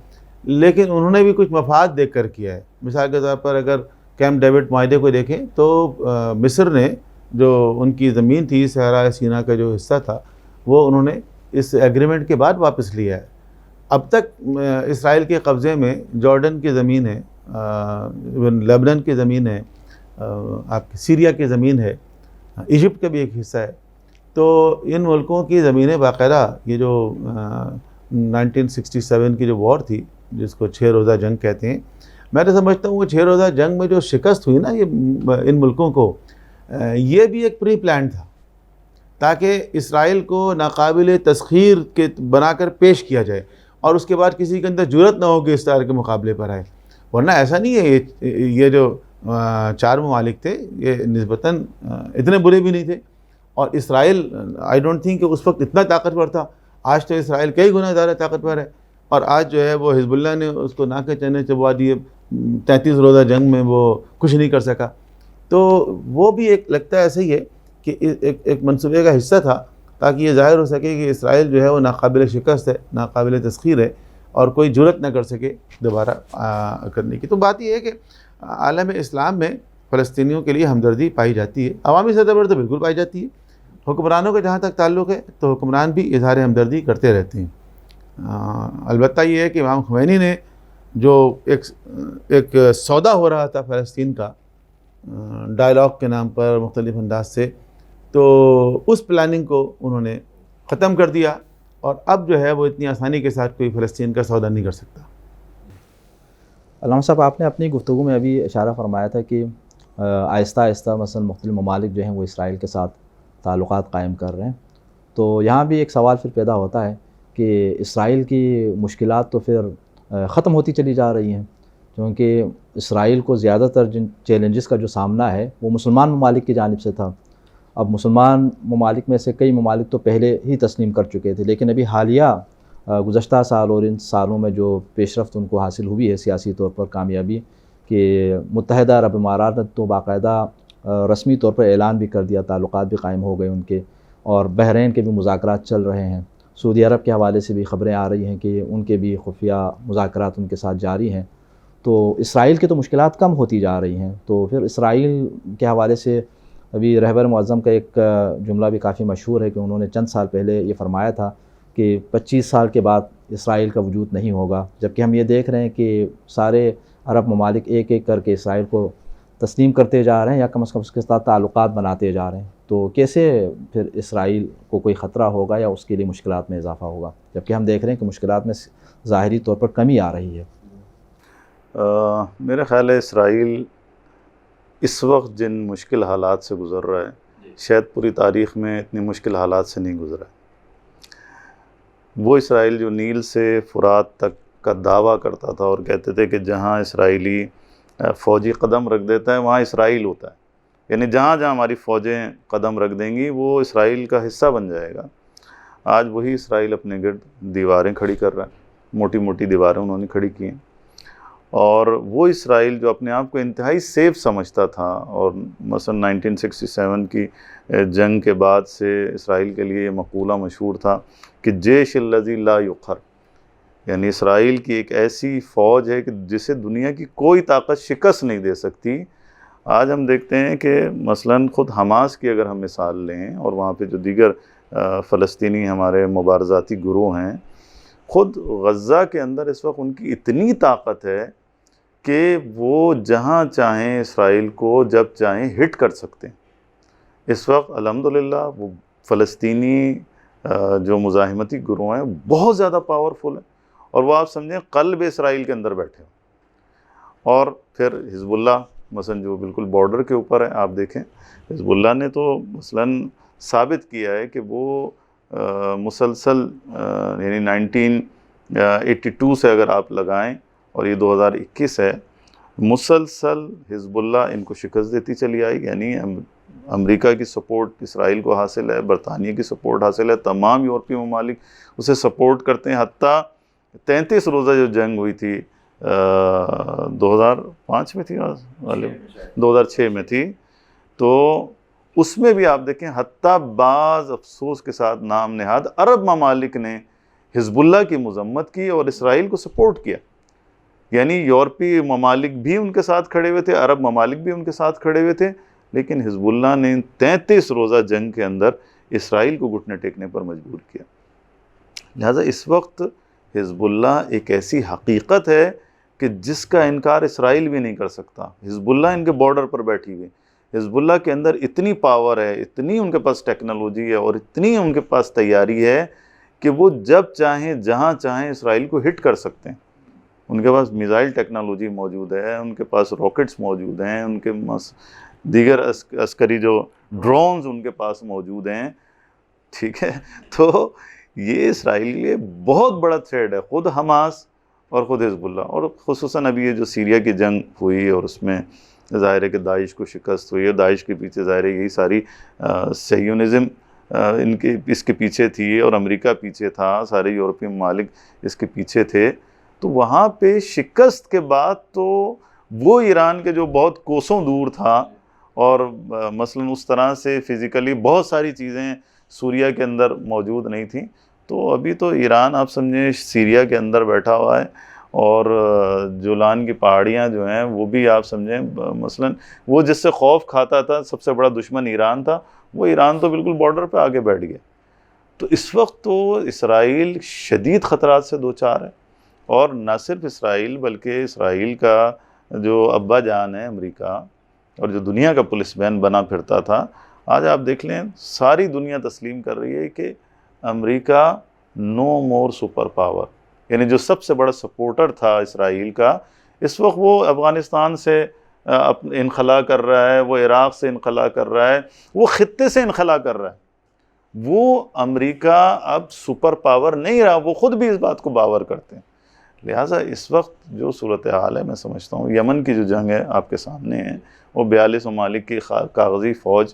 لیکن انہوں نے بھی کچھ مفاد دیکھ کر کیا ہے۔ مثال کے طور پر اگر کیمپ ڈیوڈ معاہدے کو دیکھیں تو مصر نے جو ان کی زمین تھی صحرائے سینا کا جو حصہ تھا وہ انہوں نے اس ایگریمنٹ کے بعد واپس لیا ہے۔ اب تک اسرائیل کے قبضے میں جارڈن کی زمین ہے، لبنان کی زمین ہے، آپ کی سیریا کی زمین ہے، ایجپٹ کا بھی ایک حصہ ہے. تو ان ملکوں کی زمینیں باقاعدہ یہ جو 1967 کی جو وار تھی جس کو 6 روزہ جنگ کہتے ہیں، میں تو سمجھتا ہوں وہ 6 روزہ جنگ میں جو شکست ہوئی نا یہ ان ملکوں کو، یہ بھی ایک پری پلان تھا تاکہ اسرائیل کو ناقابل تسخیر کے بنا کر پیش کیا جائے اور اس کے بعد کسی کے اندر جرأت نہ ہو کہ اسرائیل کے مقابلے پر آئے. ورنہ ایسا نہیں ہے، یہ جو 4 ممالک تھے یہ نسبتاً اتنے برے بھی نہیں تھے، اور اسرائیل آئی ڈونٹ تھنک کہ اس وقت اتنا طاقتور تھا. آج تو اسرائیل کئی گنا زیادہ طاقتور ہے، اور آج جو ہے وہ حزب اللہ نے اس کو ناکے چنے چبوا دیے. 33 روزہ جنگ میں وہ کچھ نہیں کر سکا. تو وہ بھی ایک لگتا ہے ایسا ہی ہے کہ ایک منصوبے کا حصہ تھا تاکہ یہ ظاہر ہو سکے کہ اسرائیل جو ہے وہ ناقابل شکست ہے، ناقابل تسخیر ہے، اور کوئی جرأت نہ کر سکے دوبارہ کرنے کی. تو بات یہ ہے کہ عالم اسلام میں فلسطینیوں کے لیے ہمدردی پائی جاتی ہے، عوامی سطح پر تو بالکل پائی جاتی ہے. حکمرانوں کا جہاں تک تعلق ہے تو حکمران بھی اظہار ہمدردی کرتے رہتے ہیں. البتہ یہ ہے کہ امام خمینی نے جو ایک سودا ہو رہا تھا فلسطین کا ڈائلاگ کے نام پر مختلف انداز سے، تو اس پلاننگ کو انہوں نے ختم کر دیا، اور اب جو ہے وہ اتنی آسانی کے ساتھ کوئی فلسطین کا سودا نہیں کر سکتا. علامہ صاحب، آپ نے اپنی گفتگو میں ابھی اشارہ فرمایا تھا کہ آہستہ آہستہ مثلا مختلف ممالک جو ہیں وہ اسرائیل کے ساتھ تعلقات قائم کر رہے ہیں. تو یہاں بھی ایک سوال پھر پیدا ہوتا ہے کہ اسرائیل کی مشکلات تو پھر ختم ہوتی چلی جا رہی ہیں، کیونکہ اسرائیل کو زیادہ تر جن چیلنجز کا جو سامنا ہے وہ مسلمان ممالک کی جانب سے تھا. اب مسلمان ممالک میں سے کئی ممالک تو پہلے ہی تسلیم کر چکے تھے، لیکن ابھی حالیہ گزشتہ سال اور ان سالوں میں جو پیش رفت ان کو حاصل ہوئی ہے سیاسی طور پر کامیابی، کہ متحدہ عرب امارات نے تو باقاعدہ رسمی طور پر اعلان بھی کر دیا، تعلقات بھی قائم ہو گئے ان کے، اور بحرین کے بھی مذاکرات چل رہے ہیں. سعودی عرب کے حوالے سے بھی خبریں آ رہی ہیں کہ ان کے بھی خفیہ مذاکرات ان کے ساتھ جاری ہیں. تو اسرائیل کی تو مشکلات کم ہوتی جا رہی ہیں. تو پھر اسرائیل کے حوالے سے ابھی رہبر معظم کا ایک جملہ بھی کافی مشہور ہے کہ انہوں نے چند سال پہلے یہ فرمایا تھا کہ 25 سال کے بعد اسرائیل کا وجود نہیں ہوگا، جبکہ ہم یہ دیکھ رہے ہیں کہ سارے عرب ممالک ایک ایک کر کے اسرائیل کو تسلیم کرتے جا رہے ہیں، یا کم از کم اس کے ساتھ تعلقات بناتے جا رہے ہیں. تو کیسے پھر اسرائیل کو کوئی خطرہ ہوگا یا اس کے لیے مشکلات میں اضافہ ہوگا، جبکہ ہم دیکھ رہے ہیں کہ مشکلات میں ظاہری طور پر کمی آ رہی ہے؟ میرا خیال ہے اسرائیل اس وقت جن مشکل حالات سے گزر رہا ہے شاید پوری تاریخ میں اتنی مشکل حالات سے نہیں گزرا ہے. وہ اسرائیل جو نیل سے فرات تک کا دعویٰ کرتا تھا اور کہتے تھے کہ جہاں اسرائیلی فوجی قدم رکھ دیتا ہے وہاں اسرائیل ہوتا ہے، یعنی جہاں جہاں ہماری فوجیں قدم رکھ دیں گی وہ اسرائیل کا حصہ بن جائے گا. آج وہی اسرائیل اپنے گرد دیواریں کھڑی کر رہا ہے، موٹی موٹی دیواریں انہوں نے کھڑی کی ہیں. اور وہ اسرائیل جو اپنے آپ کو انتہائی سیف سمجھتا تھا، اور مثلا 1967 کی جنگ کے بعد سے اسرائیل کے لیے یہ مقولہ مشہور تھا کہ جیش الذی لا یقہر، یعنی اسرائیل کی ایک ایسی فوج ہے کہ جسے دنیا کی کوئی طاقت شکست نہیں دے سکتی. آج ہم دیکھتے ہیں کہ مثلا خود حماس کی اگر ہم مثال لیں، اور وہاں پہ جو دیگر فلسطینی ہمارے مبارزاتی گروہ ہیں، خود غزہ کے اندر اس وقت ان کی اتنی طاقت ہے کہ وہ جہاں چاہیں اسرائیل کو جب چاہیں ہٹ کر سکتے ہیں. اس وقت الحمدللہ وہ فلسطینی جو مزاحمتی گروہ ہیں بہت زیادہ پاورفل ہیں، اور وہ آپ سمجھیں قلب اسرائیل کے اندر بیٹھے ہیں. اور پھر حزب اللہ مثلا جو بالکل بارڈر کے اوپر ہے، آپ دیکھیں حزب اللہ نے تو مثلا ثابت کیا ہے کہ وہ مسلسل یعنی 1982 سے اگر آپ لگائیں اور یہ 2021 ہے، مسلسل حزب اللہ ان کو شکست دیتی چلی آئی. یعنی امریکہ کی سپورٹ اسرائیل کو حاصل ہے، برطانیہ کی سپورٹ حاصل ہے، تمام یورپی ممالک اسے سپورٹ کرتے ہیں. حتیٰ 33 روزہ جو جنگ ہوئی تھی 2005 میں تھی، 2006 میں تھی، تو اس میں بھی آپ دیکھیں حتیٰ بعض افسوس کے ساتھ نام نہاد عرب ممالک نے حزب اللہ کی مذمت کی اور اسرائیل کو سپورٹ کیا. یعنی یورپی ممالک بھی ان کے ساتھ کھڑے ہوئے تھے، عرب ممالک بھی ان کے ساتھ کھڑے ہوئے تھے، لیکن حزب اللہ نے 33 روزہ جنگ کے اندر اسرائیل کو گھٹنے ٹیکنے پر مجبور کیا. لہٰذا اس وقت حزب اللہ ایک ایسی حقیقت ہے کہ جس کا انکار اسرائیل بھی نہیں کر سکتا. حزب اللہ ان کے بارڈر پر بیٹھی ہوئی، حزب اللہ کے اندر اتنی پاور ہے، اتنی ان کے پاس ٹیکنالوجی ہے اور اتنی ان کے پاس تیاری ہے کہ وہ جب چاہیں جہاں چاہیں اسرائیل کو ہٹ کر سکتے ہیں. ان کے پاس میزائل ٹیکنالوجی موجود ہے، ان کے پاس راکٹس موجود ہیں، ان کے دیگر عسکری جو ڈرونز ان کے پاس موجود ہیں. ٹھیک ہے، تو یہ اسرائیل کے لیے بہت بڑا تھریٹ ہے، خود حماس اور خود حزب اللہ. اور خصوصاً ابھی یہ جو سیریا کی جنگ ہوئی اور اس میں ظاہر ہے کہ داعش کو شکست ہوئی ہے، داعش کے پیچھے ظاہر ہے یہی ساری صہیونزم ان کے اس کے پیچھے تھی اور امریکہ پیچھے تھا، سارے یورپی ممالک اس کے پیچھے تھے. تو وہاں پہ شکست کے بعد تو وہ ایران کے جو بہت کوسوں دور تھا اور مثلاً اس طرح سے فزیکلی بہت ساری چیزیں سوریا کے اندر موجود نہیں تھیں، تو ابھی تو ایران آپ سمجھیں سیریا کے اندر بیٹھا ہوا ہے. اور جولان کی پہاڑیاں جو ہیں وہ بھی آپ سمجھیں مثلاً وہ جس سے خوف کھاتا تھا، سب سے بڑا دشمن ایران تھا، وہ ایران تو بالکل بارڈر پہ آگے بیٹھ گیا. تو اس وقت تو اسرائیل شدید خطرات سے دوچار ہے. اور نہ صرف اسرائیل بلکہ اسرائیل کا جو ابا جان ہے امریکہ اور جو دنیا کا پولیس مین بنا پھرتا تھا، آج آپ دیکھ لیں ساری دنیا تسلیم کر رہی ہے کہ امریکہ نو مور سپر پاور، یعنی جو سب سے بڑا سپورٹر تھا اسرائیل کا، اس وقت وہ افغانستان سے انخلا کر رہا ہے، وہ عراق سے انخلا کر رہا ہے، وہ خطے سے انخلا کر رہا ہے. وہ امریکہ اب سپر پاور نہیں رہا، وہ خود بھی اس بات کو باور کرتے ہیں. لہٰذا اس وقت جو صورتحال ہے، میں سمجھتا ہوں یمن کی جو جنگ ہے آپ کے سامنے ہے، وہ 42 ممالک کی کاغذی فوج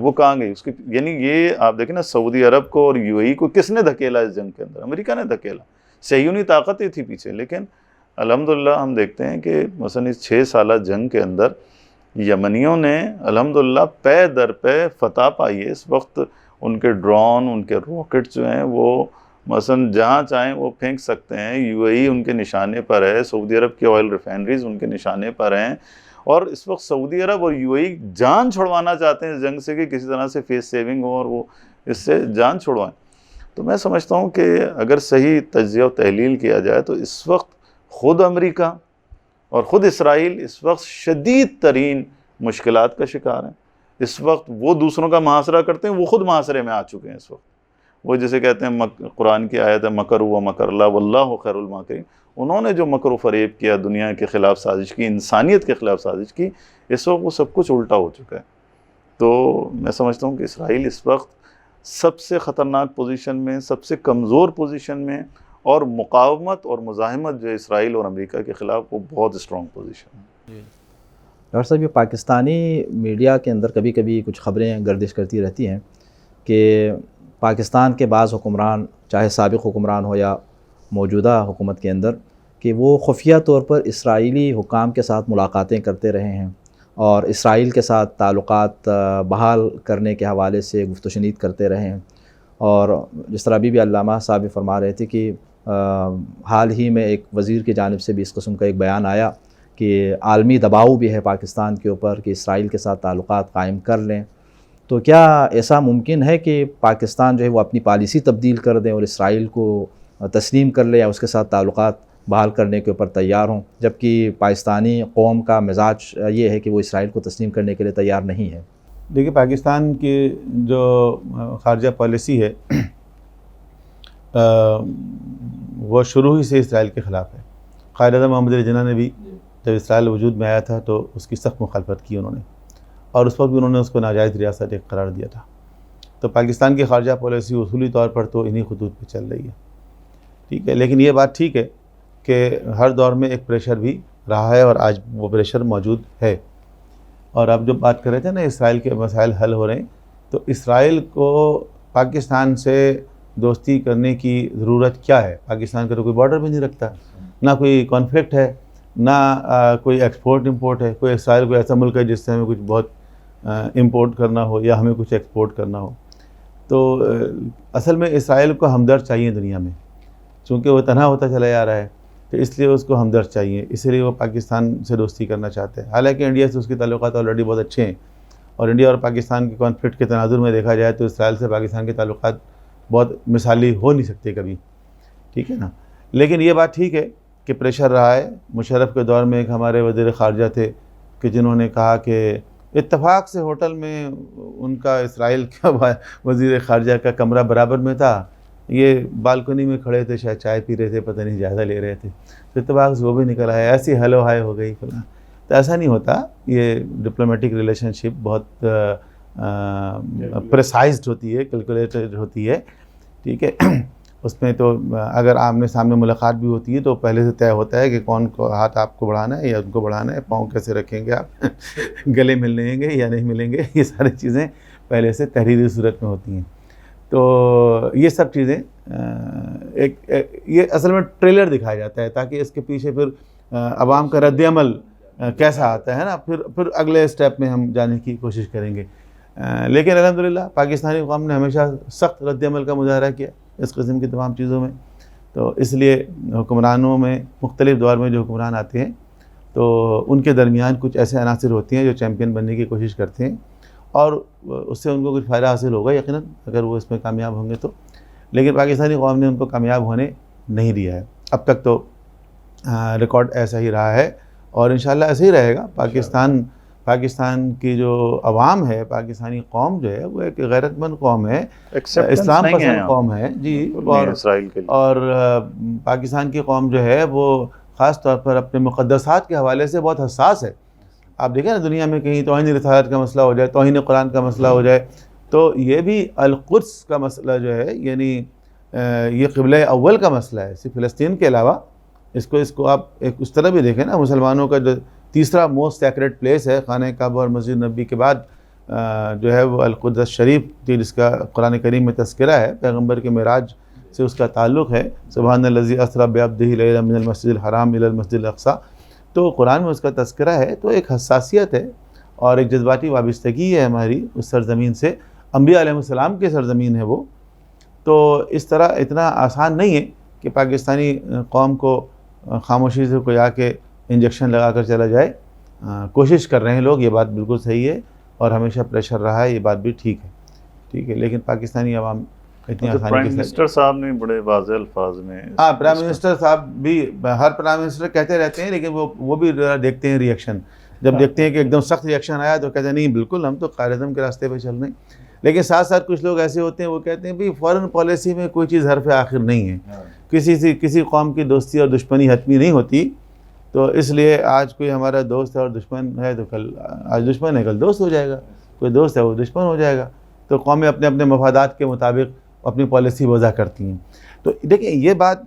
وہ کہاں گئی اس کی، یعنی یہ آپ دیکھیں نا سعودی عرب کو اور یو اے ای کو کس نے دھکیلا اس جنگ کے اندر؟ امریکہ نے دھکیلا. صہیونی طاقتیں تھی پیچھے، لیکن الحمدللہ ہم دیکھتے ہیں کہ مثلا اس 6 سالہ جنگ کے اندر یمنیوں نے الحمدللہ پے در پے فتح پائی ہے. اس وقت ان کے ڈرون، ان کے راکٹ جو ہیں وہ مثلا جہاں چاہیں وہ پھینک سکتے ہیں. یو اے ای ان کے نشانے پر ہے، سعودی عرب کی آئل ریفائنریز ان کے نشانے پر ہیں، اور اس وقت سعودی عرب اور یو اے ای جان چھڑوانا چاہتے ہیں اس جنگ سے کہ کسی طرح سے فیس سیونگ ہو اور وہ اس سے جان چھڑوائیں. تو میں سمجھتا ہوں کہ اگر صحیح تجزیہ و تحلیل کیا جائے تو اس وقت خود امریکہ اور خود اسرائیل اس وقت شدید ترین مشکلات کا شکار ہیں. اس وقت وہ دوسروں کا محاصرہ کرتے ہیں، وہ خود محاصرے میں آ چکے ہیں. اس وقت وہ جسے کہتے ہیں قرآن کی آیت ہے مکر و مکر اللہ واللہ خیر الماکرین، انہوں نے جو مکر و فریب کیا، دنیا کے خلاف سازش کی، انسانیت کے خلاف سازش کی، اس وقت وہ سب کچھ الٹا ہو چکا ہے. تو میں سمجھتا ہوں کہ اسرائیل اس وقت سب سے خطرناک پوزیشن میں، سب سے کمزور پوزیشن میں، اور مقاومت اور مزاحمت جو اسرائیل اور امریکہ کے خلاف وہ بہت اسٹرانگ پوزیشن ہے. ڈاکٹر صاحب، یہ پاکستانی میڈیا کے اندر کبھی کبھی کچھ خبریں گردش کرتی رہتی ہیں کہ پاکستان کے بعض حکمران، چاہے سابق حکمران ہو یا موجودہ حکومت کے اندر، کہ وہ خفیہ طور پر اسرائیلی حکام کے ساتھ ملاقاتیں کرتے رہے ہیں اور اسرائیل کے ساتھ تعلقات بحال کرنے کے حوالے سے گفت و شنید کرتے رہے ہیں. اور جس طرح ابھی بھی علامہ صاحب فرما رہے تھے کہ حال ہی میں ایک وزیر کی جانب سے بھی اس قسم کا ایک بیان آیا کہ عالمی دباؤ بھی ہے پاکستان کے اوپر کہ اسرائیل کے ساتھ تعلقات قائم کر لیں. تو کیا ایسا ممکن ہے کہ پاکستان جو ہے وہ اپنی پالیسی تبدیل کر دیں اور اسرائیل کو تسلیم کر لے یا اس کے ساتھ تعلقات بحال کرنے کے اوپر تیار ہوں، جبکہ پاکستانی قوم کا مزاج یہ ہے کہ وہ اسرائیل کو تسلیم کرنے کے لیے تیار نہیں ہے؟ دیکھیے، پاکستان کی جو خارجہ پالیسی ہے وہ شروع ہی سے اسرائیل کے خلاف ہے. قائد اعظم محمد علی جناح نے بھی جب اسرائیل وجود میں آیا تھا تو اس کی سخت مخالفت کی انہوں نے، اور اس وقت بھی انہوں نے اس کو ناجائز ریاست ایک قرار دیا تھا. تو پاکستان کی خارجہ پالیسی اصولی طور پر تو انہی خطوط پہ چل رہی ہے. ٹھیک ہے، لیکن یہ بات ٹھیک ہے کہ ہر دور میں ایک پریشر بھی رہا ہے اور آج وہ پریشر موجود ہے. اور آپ جو بات کر رہے تھے نا اسرائیل کے مسائل حل ہو رہے ہیں، تو اسرائیل کو پاکستان سے دوستی کرنے کی ضرورت کیا ہے؟ پاکستان کا تو کوئی بارڈر بھی نہیں رکھتا، نہ کوئی کانفلکٹ ہے، نہ کوئی ایکسپورٹ امپورٹ ہے. کوئی اسرائیل کوئی ایسا ملک ہے جس سے ہمیں کچھ بہت امپورٹ کرنا ہو یا ہمیں کچھ ایکسپورٹ کرنا ہو. تو اصل میں اسرائیل کو ہمدرد چاہیے دنیا میں، چونکہ وہ تنہا ہوتا چلا جا رہا ہے، تو اس لیے اس کو ہمدرد چاہیے، اس لیے وہ پاکستان سے دوستی کرنا چاہتے ہیں. حالانکہ انڈیا سے اس کے تعلقات آلریڈی بہت اچھے ہیں، اور انڈیا اور پاکستان کے کانفلکٹ کے تناظر میں دیکھا جائے تو اسرائیل سے پاکستان کے تعلقات بہت مثالی ہو نہیں سکتے کبھی. ٹھیک ہے نا. لیکن یہ بات ٹھیک ہے کہ پریشر رہا ہے. مشرف کے دور میں ایک ہمارے وزیر خارجہ تھے کہ جنہوں نے کہا کہ اتفاق سے ہوٹل میں ان کا اسرائیل کا وزیر خارجہ کا کمرہ برابر میں تھا, یہ بالکنی میں کھڑے تھے, شاید چائے پی رہے تھے, پتہ نہیں جائزہ لے رہے تھے, تو اتفاق سے وہ بھی نکل آیا, ایسی ہلو ہائے ہو گئی فلاں. تو ایسا نہیں ہوتا, یہ ڈپلومیٹک ریلیشن شپ بہت پریسائزڈ ہوتی ہے, کیلکولیٹڈ ہوتی ہے, ٹھیک ہے. اس میں تو اگر آمنے سامنے ملاقات بھی ہوتی ہے تو پہلے سے طے ہوتا ہے کہ کون کو ہاتھ آپ کو بڑھانا ہے یا ان کو بڑھانا ہے, پاؤں کیسے رکھیں گے آپ, گلے ملیں گے یا نہیں ملیں گے, یہ ساری چیزیں پہلے سے تحریری صورت میں ہوتی ہیں. تو یہ سب چیزیں یہ اصل میں ٹریلر دکھایا جاتا ہے تاکہ اس کے پیچھے پھر عوام کا رد عمل کیسا آتا ہے نا, پھر اگلے اسٹیپ میں ہم جانے کی کوشش کریں گے. لیکن الحمدللہ پاکستانی قوم نے ہمیشہ سخت رد عمل کا مظاہرہ کیا اس قسم کی تمام چیزوں میں. تو اس لیے حکمرانوں میں مختلف دور میں جو حکمران آتے ہیں تو ان کے درمیان کچھ ایسے عناصر ہوتے ہیں جو چیمپئن بننے کی کوشش کرتے ہیں, اور اس سے ان کو کچھ فائدہ حاصل ہوگا یقیناً اگر وہ اس میں کامیاب ہوں گے تو. لیکن پاکستانی قوم نے ان کو کامیاب ہونے نہیں دیا ہے اب تک. تو ریکارڈ ایسا ہی رہا ہے اور انشاءاللہ ایسے ہی رہے گا. پاکستان کی جو عوام ہے, پاکستانی قوم جو ہے وہ ایک غیرت مند قوم ہے, اسلام پسند قوم ہے جی. اور پاکستان کی قوم جو ہے وہ خاص طور پر اپنے مقدسات کے حوالے سے بہت حساس ہے. آپ دیکھیں نا دنیا میں کہیں توہین رسالت کا مسئلہ ہو جائے, توہین قرآن کا مسئلہ ہو جائے, تو یہ بھی القدس کا مسئلہ جو ہے, یعنی یہ قبلہ اول کا مسئلہ ہے صرف فلسطین کے علاوہ. اس کو آپ ایک اس طرح بھی دیکھیں نا, مسلمانوں کا جو تیسرا موسٹ سیکریٹ پلیس ہے خانہ کعبہ اور مسجد نبی کے بعد جو ہے وہ القدس شریف, جس کا قرآن کریم میں تذکرہ ہے, پیغمبر کے معراج سے اس کا تعلق ہے. سبحان الذی اسری بعبدہ لیلا من المسجد الحرام الی المسجد الاقصی, تو قرآن میں اس کا تذکرہ ہے. تو ایک حساسیت ہے اور ایک جذباتی وابستگی ہے ہماری اس سرزمین سے, انبیاء علیہ السلام کی سرزمین ہے وہ. تو اس طرح اتنا آسان نہیں ہے کہ پاکستانی قوم کو خاموشی سے کوئی آ کے انجیکشن لگا کر چلا جائے. کوشش کر رہے ہیں لوگ, یہ بات بالکل صحیح ہے, اور ہمیشہ پریشر رہا ہے, یہ بات بھی ٹھیک ہے. لیکن پاکستانی عوام اتنی آسانی پرائم منسٹر صاحب نے بڑے واضح الفاظ میں, ہاں پرائم منسٹر صاحب بھی, ہر پرائم منسٹر کہتے رہتے ہیں, لیکن وہ بھی دیکھتے ہیں ریئیکشن. جب دیکھتے ہیں کہ ایک دم سخت ریئیکشن آیا تو کہتے ہیں نہیں بالکل ہم تو قائد اعظم کے راستے پہ چل رہے ہیں. لیکن ساتھ ساتھ کچھ لوگ ایسے ہوتے ہیں وہ کہتے ہیں بھئی فارن پالیسی میں کوئی چیز حرف آخر نہیں ہے, کسی قوم کی دوستی اور دشمنی حتمی نہیں ہوتی. تو اس لیے آج کوئی ہمارا دوست ہے اور دشمن ہے تو کل, آج دشمن ہے کل دوست ہو جائے گا, کوئی دوست ہے وہ دشمن ہو جائے گا. تو قومیں اپنے اپنے مفادات کے مطابق اپنی پالیسی وضع کرتی ہیں. تو دیکھیں یہ بات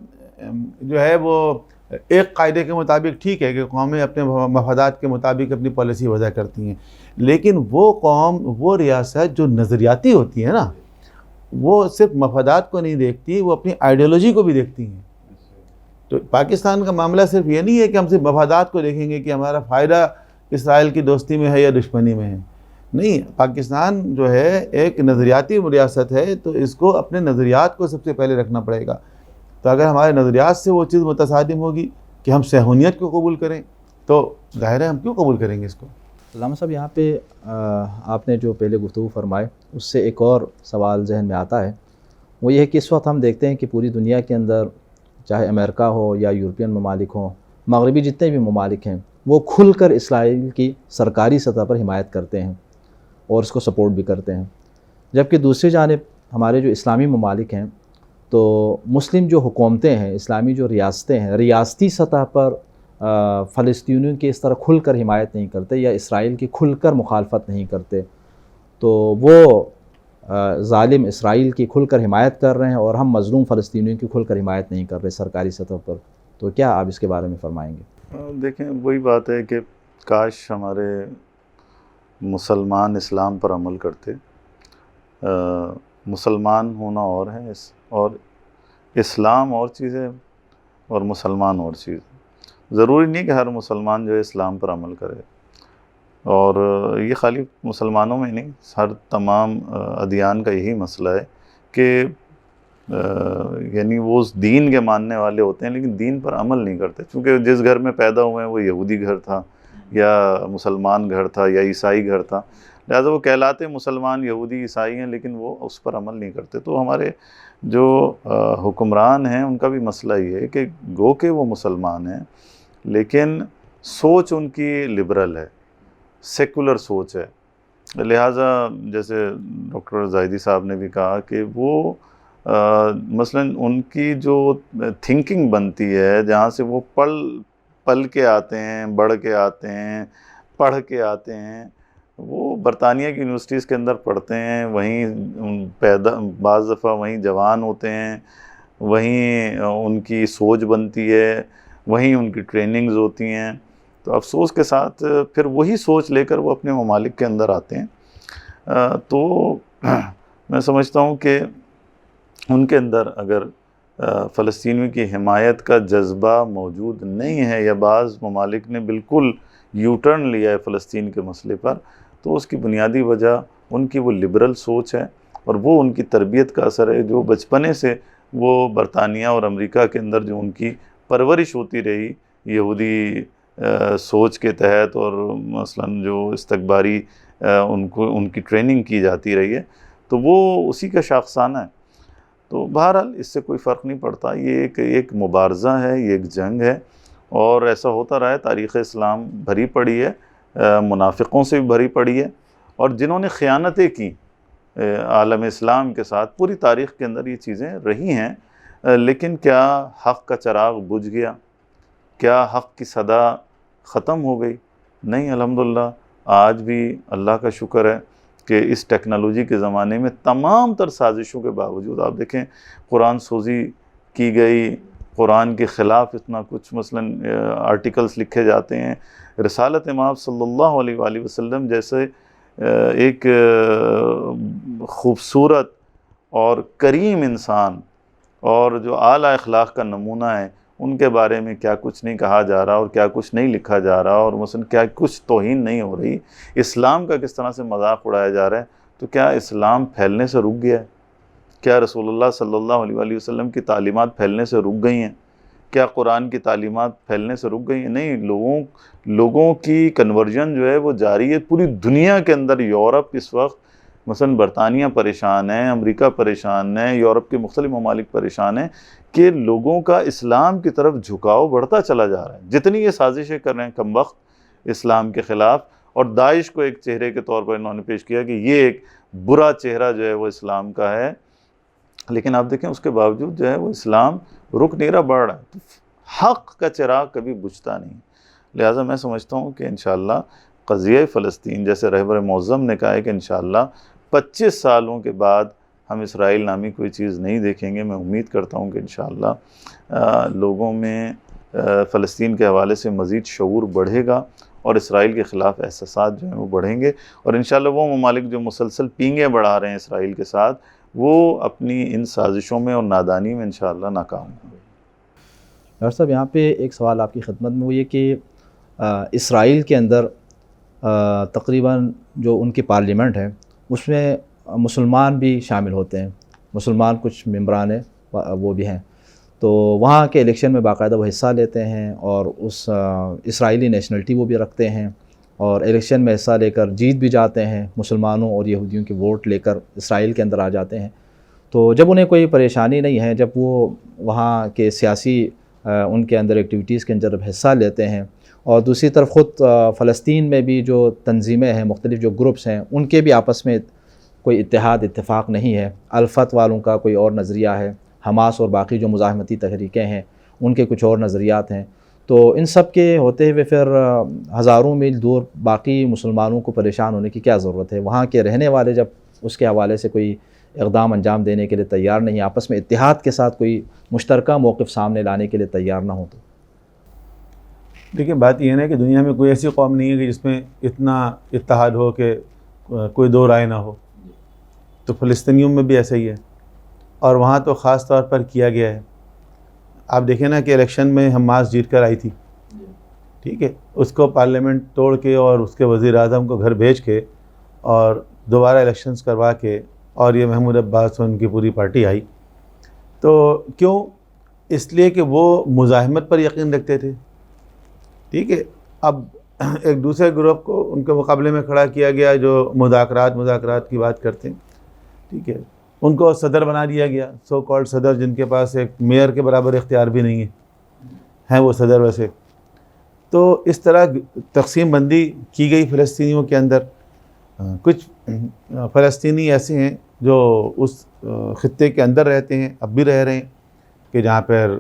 جو ہے وہ ایک قاعدے کے مطابق ٹھیک ہے کہ قومیں اپنے مفادات کے مطابق اپنی پالیسی وضع کرتی ہیں, لیکن وہ قوم, وہ ریاست جو نظریاتی ہوتی ہے نا, وہ صرف مفادات کو نہیں دیکھتی, وہ اپنی آئیڈیالوجی کو بھی دیکھتی ہیں. تو پاکستان کا معاملہ صرف یہ نہیں ہے کہ ہم صرف مفادات کو دیکھیں گے کہ ہمارا فائدہ اسرائیل کی دوستی میں ہے یا دشمنی میں ہے. نہیں, پاکستان جو ہے ایک نظریاتی ریاست ہے, تو اس کو اپنے نظریات کو سب سے پہلے رکھنا پڑے گا. تو اگر ہمارے نظریات سے وہ چیز متصادم ہوگی کہ ہم صہیونیت کو قبول کریں, تو ظاہر ہے ہم کیوں قبول کریں گے اس کو. علامہ صاحب یہاں پہ آپ نے جو پہلے گفتگو فرمائے اس سے ایک اور سوال ذہن میں آتا ہے, وہ یہ ہے کہ اس وقت ہم دیکھتے ہیں کہ پوری دنیا کے اندر چاہے امریکہ ہو یا یورپین ممالک ہوں, مغربی جتنے بھی ممالک ہیں, وہ کھل کر اسرائیل کی سرکاری سطح پر حمایت کرتے ہیں اور اس کو سپورٹ بھی کرتے ہیں. جبکہ دوسری جانب ہمارے جو اسلامی ممالک ہیں, تو مسلم جو حکومتیں ہیں, اسلامی جو ریاستیں ہیں, ریاستی سطح پر فلسطینیوں کی اس طرح کھل کر حمایت نہیں کرتے یا اسرائیل کی کھل کر مخالفت نہیں کرتے. تو وہ ظالم اسرائیل کی کھل کر حمایت کر رہے ہیں اور ہم مظلوم فلسطینیوں کی کھل کر حمایت نہیں کر رہے سرکاری سطح پر. تو کیا آپ اس کے بارے میں فرمائیں گے؟ دیکھیں وہی بات ہے کہ کاش ہمارے مسلمان اسلام پر عمل کرتے. مسلمان ہونا اور ہے, اور اسلام اور چیز ہے اور مسلمان اور چیز. ضروری نہیں کہ ہر مسلمان جو ہے اسلام پر عمل کرے, اور یہ خالی مسلمانوں میں نہیں, ہر تمام ادیان کا یہی مسئلہ ہے کہ یعنی وہ اس دین کے ماننے والے ہوتے ہیں لیکن دین پر عمل نہیں کرتے. چونکہ جس گھر میں پیدا ہوئے ہیں وہ یہودی گھر تھا یا مسلمان گھر تھا یا عیسائی گھر تھا, لہٰذا وہ کہلاتے مسلمان، یہودی، عیسائی ہیں، لیکن وہ اس پر عمل نہیں کرتے۔ تو ہمارے جو حکمران ہیں ان کا بھی مسئلہ یہ ہے کہ گو کہ وہ مسلمان ہیں لیکن سوچ ان کی لبرل ہے، سیکولر سوچ ہے۔ لہٰذا جیسے ڈاکٹر زاہدی صاحب نے بھی کہا کہ وہ مثلاً ان کی جو تھنکنگ بنتی ہے، جہاں سے وہ پل کے آتے ہیں، بڑھ کے آتے ہیں، پڑھ کے آتے ہیں، وہ برطانیہ کی یونیورسٹیز کے اندر پڑھتے ہیں، وہیں بعض دفعہ وہیں جوان ہوتے ہیں، وہیں ان کی سوچ بنتی ہے، وہیں ان کی ٹریننگز ہوتی ہیں۔ تو افسوس کے ساتھ پھر وہی سوچ لے کر وہ اپنے ممالک کے اندر آتے ہیں۔ تو میں سمجھتا ہوں کہ ان کے اندر اگر فلسطینیوں کی حمایت کا جذبہ موجود نہیں ہے، یا بعض ممالک نے بالکل یو ٹرن لیا ہے فلسطین کے مسئلے پر، تو اس کی بنیادی وجہ ان کی وہ لبرل سوچ ہے، اور وہ ان کی تربیت کا اثر ہے، جو بچپنے سے وہ برطانیہ اور امریکہ کے اندر جو ان کی پرورش ہوتی رہی یہودی سوچ کے تحت، اور مثلاً جو استکباری ان کی ٹریننگ کی جاتی رہی ہے، تو وہ اسی کا شاخسانہ ہے۔ تو بہرحال اس سے کوئی فرق نہیں پڑتا، یہ ایک مبارزہ ہے، یہ ایک جنگ ہے، اور ایسا ہوتا رہا ہے۔ تاریخ اسلام بھری پڑی ہے، منافقوں سے بھی بھری پڑی ہے، اور جنہوں نے خیانتیں کی عالم اسلام کے ساتھ، پوری تاریخ کے اندر یہ چیزیں رہی ہیں۔ لیکن کیا حق کا چراغ بجھ گیا؟ کیا حق کی صدا ختم ہو گئی؟ نہیں، الحمدللہ آج بھی اللہ کا شکر ہے کہ اس ٹیکنالوجی کے زمانے میں تمام تر سازشوں کے باوجود آپ دیکھیں قرآن سوزی کی گئی، قرآن کے خلاف اتنا کچھ مثلاً آرٹیکلز لکھے جاتے ہیں، رسالت امام صلی اللہ علیہ وآلہ وسلم جیسے ایک خوبصورت اور کریم انسان اور جو اعلیٰ اخلاق کا نمونہ ہے، ان کے بارے میں کیا کچھ نہیں کہا جا رہا اور کیا کچھ نہیں لکھا جا رہا، اور مثلا کیا کچھ توہین نہیں ہو رہی، اسلام کا کس طرح سے مذاق اڑایا جا رہا ہے۔ تو کیا اسلام پھیلنے سے رک گیا ہے؟ کیا رسول اللہ صلی اللہ علیہ وآلہ وسلم کی تعلیمات پھیلنے سے رک گئی ہیں؟ کیا قرآن کی تعلیمات پھیلنے سے رک گئی ہیں؟ نہیں، لوگوں کی کنورژن جو ہے وہ جاری ہے پوری دنیا کے اندر۔ یورپ اس وقت مثلا برطانیہ پریشان ہے، امریکہ پریشان ہے، یورپ کے مختلف ممالک پریشان ہیں کہ لوگوں کا اسلام کی طرف جھکاؤ بڑھتا چلا جا رہا ہے۔ جتنی یہ سازشیں کر رہے ہیں کم وقت اسلام کے خلاف، اور داعش کو ایک چہرے کے طور پر انہوں نے پیش کیا کہ یہ ایک برا چہرہ جو ہے وہ اسلام کا ہے، لیکن آپ دیکھیں اس کے باوجود جو ہے وہ اسلام رک نہیں رہا، بڑھ رہا ہے۔ تو حق کا چراغ کبھی بجھتا نہیں۔ لہٰذا میں سمجھتا ہوں کہ انشاءاللہ قضیہ فلسطین، جیسے رہبر معظم نے کہا ہے کہ انشاءاللہ 25 سالوں کے بعد ہم اسرائیل نامی کوئی چیز نہیں دیکھیں گے۔ میں امید کرتا ہوں کہ انشاءاللہ لوگوں میں فلسطین کے حوالے سے مزید شعور بڑھے گا، اور اسرائیل کے خلاف احساسات جو ہیں وہ بڑھیں گے، اور انشاءاللہ وہ ممالک جو مسلسل پینگیں بڑھا رہے ہیں اسرائیل کے ساتھ، وہ اپنی ان سازشوں میں اور نادانی میں انشاءاللہ ناکام ہوں گے۔ ڈاکٹر صاحب یہاں پہ ایک سوال آپ کی خدمت میں وہ یہ کہ اسرائیل کے اندر تقریباً جو ان کی پارلیمنٹ ہے اس میں مسلمان بھی شامل ہوتے ہیں، مسلمان کچھ ممبران ہیں وہ بھی ہیں، تو وہاں کے الیکشن میں باقاعدہ وہ حصہ لیتے ہیں، اور اس اسرائیلی نیشنلٹی وہ بھی رکھتے ہیں، اور الیکشن میں حصہ لے کر جیت بھی جاتے ہیں، مسلمانوں اور یہودیوں کے ووٹ لے کر اسرائیل کے اندر آ جاتے ہیں۔ تو جب انہیں کوئی پریشانی نہیں ہے، جب وہ وہاں کے سیاسی ان کے اندر ایکٹیویٹیز کے اندر حصہ لیتے ہیں، اور دوسری طرف خود فلسطین میں بھی جو تنظیمیں ہیں، مختلف جو گروپس ہیں، ان کے بھی آپس میں کوئی اتفاق نہیں ہے، الفت والوں کا کوئی اور نظریہ ہے، حماس اور باقی جو مزاحمتی تحریکیں ہیں ان کے کچھ اور نظریات ہیں، تو ان سب کے ہوتے ہوئے پھر ہزاروں میل دور باقی مسلمانوں کو پریشان ہونے کی کیا ضرورت ہے؟ وہاں کے رہنے والے جب اس کے حوالے سے کوئی اقدام انجام دینے کے لیے تیار نہیں، آپس میں اتحاد کے ساتھ کوئی مشترکہ موقف سامنے لانے کے لیے تیار نہ ہو تو؟ دیکھیں بات یہ ہے کہ دنیا میں کوئی ایسی قوم نہیں ہے کہ جس میں اتنا اتحاد ہو کہ کوئی دو رائے نہ ہو، تو فلسطینیوں میں بھی ایسا ہی ہے، اور وہاں تو خاص طور پر کیا گیا ہے۔ آپ دیکھیں نا کہ الیکشن میں حماس جیت کر آئی تھی، ٹھیک ہے، اس کو پارلیمنٹ توڑ کے اور اس کے وزیر اعظم کو گھر بھیج کے اور دوبارہ الیکشنز کروا کے، اور یہ محمود عباس اور ان کی پوری پارٹی آئی۔ تو کیوں؟ اس لیے کہ وہ مزاحمت پر یقین رکھتے تھے، ٹھیک ہے۔ اب ایک دوسرے گروپ کو ان کے مقابلے میں کھڑا کیا گیا جو مذاکرات کی بات کرتے ہیں، ٹھیک ہے، ان کو صدر بنا دیا گیا، سو کالڈ صدر، جن کے پاس ایک میئر کے برابر اختیار بھی نہیں ہے، ہیں وہ صدر ویسے۔ تو اس طرح تقسیم بندی کی گئی فلسطینیوں کے اندر۔ کچھ فلسطینی ایسے ہیں جو اس خطے کے اندر رہتے ہیں، اب بھی رہ رہے ہیں، کہ جہاں پر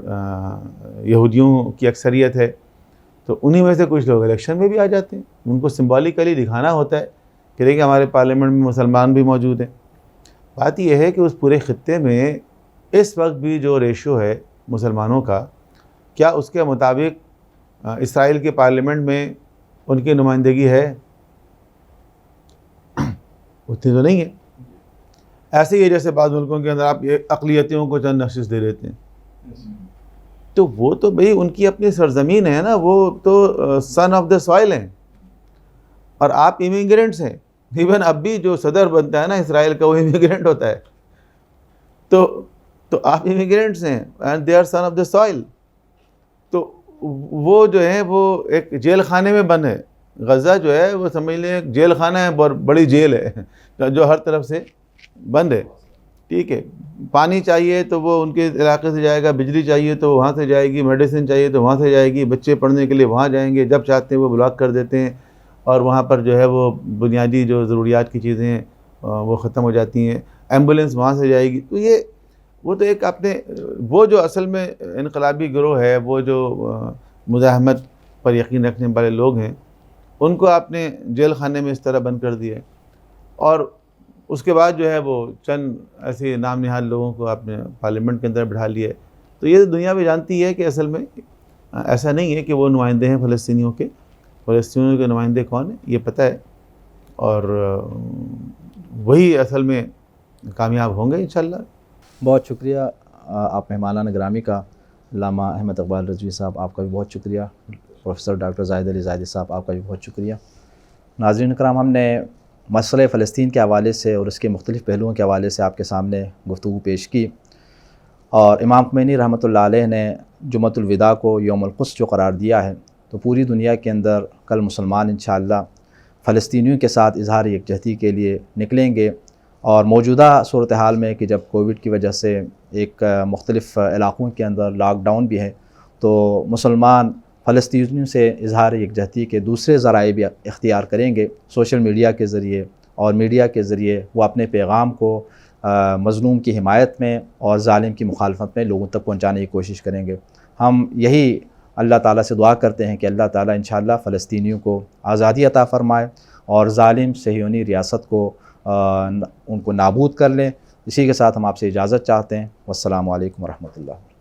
یہودیوں کی اکثریت ہے، تو انہی میں سے کچھ لوگ الیکشن میں بھی آ جاتے ہیں۔ ان کو سمبولیکلی دکھانا ہوتا ہے کہ دیکھیں ہمارے پارلیمنٹ میں مسلمان بھی موجود ہیں۔ بات یہ ہے کہ اس پورے خطے میں اس وقت بھی جو ریشو ہے مسلمانوں کا، کیا اس کے مطابق اسرائیل کے پارلیمنٹ میں ان کی نمائندگی ہے؟ اتنی تو نہیں ہے۔ ایسے ہی ہے جیسے بعض ملکوں کے اندر آپ اقلیتوں کو چند نشست دے دیتے ہیں، تو وہ تو بھئی ان کی اپنی سرزمین ہے نا، وہ تو سن آف دا سوائل ہیں، اور آپ امیگرینٹس ہیں۔ ایون اب بھی جو صدر بنتا ہے نا اسرائیل کا، وہ امیگرینٹ ہوتا ہے، تو آپ امیگرینٹس ہیں، and they are son of the soil. تو وہ جو ہے وہ ایک جیل خانے میں بند ہے۔ غزہ جو ہے وہ سمجھ لیں ایک جیل خانہ ہے، بہت بڑی جیل ہے جو ہر طرف سے بند ہے، ٹھیک ہے۔ پانی چاہیے تو وہ ان کے علاقے سے جائے گا، بجلی چاہیے تو وہاں سے جائے گی، میڈیسن چاہیے تو وہاں سے جائے گی، بچے پڑھنے کے لیے وہاں جائیں گے، جب چاہتے ہیں وہ بلاک کر دیتے ہیں، اور وہاں پر جو ہے وہ بنیادی جو ضروریات کی چیزیں ہیں وہ ختم ہو جاتی ہیں، ایمبولینس وہاں سے جائے گی۔ تو وہ تو ایک اپنے وہ جو اصل میں انقلابی گروہ ہے، وہ جو مزاحمت پر یقین رکھنے والے لوگ ہیں، ان کو آپ نے جیل خانے میں اس طرح بند کر دیا ہے، اور اس کے بعد جو ہے وہ چند ایسے نام نہاد لوگوں کو آپ نے پارلیمنٹ کے اندر بٹھا لیا ہے۔ تو یہ دنیا بھی جانتی ہے کہ اصل میں ایسا نہیں ہے کہ وہ نمائندے ہیں فلسطینیوں کے نمائندے کون ہیں، یہ پتہ ہے، اور وہی اصل میں کامیاب ہوں گے انشاءاللہ۔ بہت شکریہ آپ مہمانان گرامی کا، علامہ احمد اقبال رضوی صاحب، آپ کا بھی بہت شکریہ، پروفیسر ڈاکٹر زاہد علی زاہدی صاحب، آپ کا بھی بہت شکریہ۔ ناظرین کرام، ہم نے مسئلہ فلسطین کے حوالے سے اور اس کے مختلف پہلوؤں کے حوالے سے آپ کے سامنے گفتگو پیش کی، اور امام خمینی رحمۃ اللہ علیہ نے جمعۃ الوداع کو یوم القدس جو قرار دیا ہے، تو پوری دنیا کے اندر کل مسلمان انشاءاللہ فلسطینیوں کے ساتھ اظہار یکجہتی کے لیے نکلیں گے، اور موجودہ صورتحال میں کہ جب کووڈ کی وجہ سے ایک مختلف علاقوں کے اندر لاک ڈاؤن بھی ہے، تو مسلمان فلسطینیوں سے اظہار یکجہتی کے دوسرے ذرائع بھی اختیار کریں گے، سوشل میڈیا کے ذریعے اور میڈیا کے ذریعے وہ اپنے پیغام کو مظلوم کی حمایت میں اور ظالم کی مخالفت میں لوگوں تک پہنچانے کی کوشش کریں گے۔ ہم یہی اللہ تعالیٰ سے دعا کرتے ہیں کہ اللہ تعالیٰ انشاءاللہ فلسطینیوں کو آزادی عطا فرمائے اور ظالم صہیونی ریاست کو ان کو نابود کر لیں۔ اسی کے ساتھ ہم آپ سے اجازت چاہتے ہیں۔ والسلام علیکم ورحمۃ اللہ۔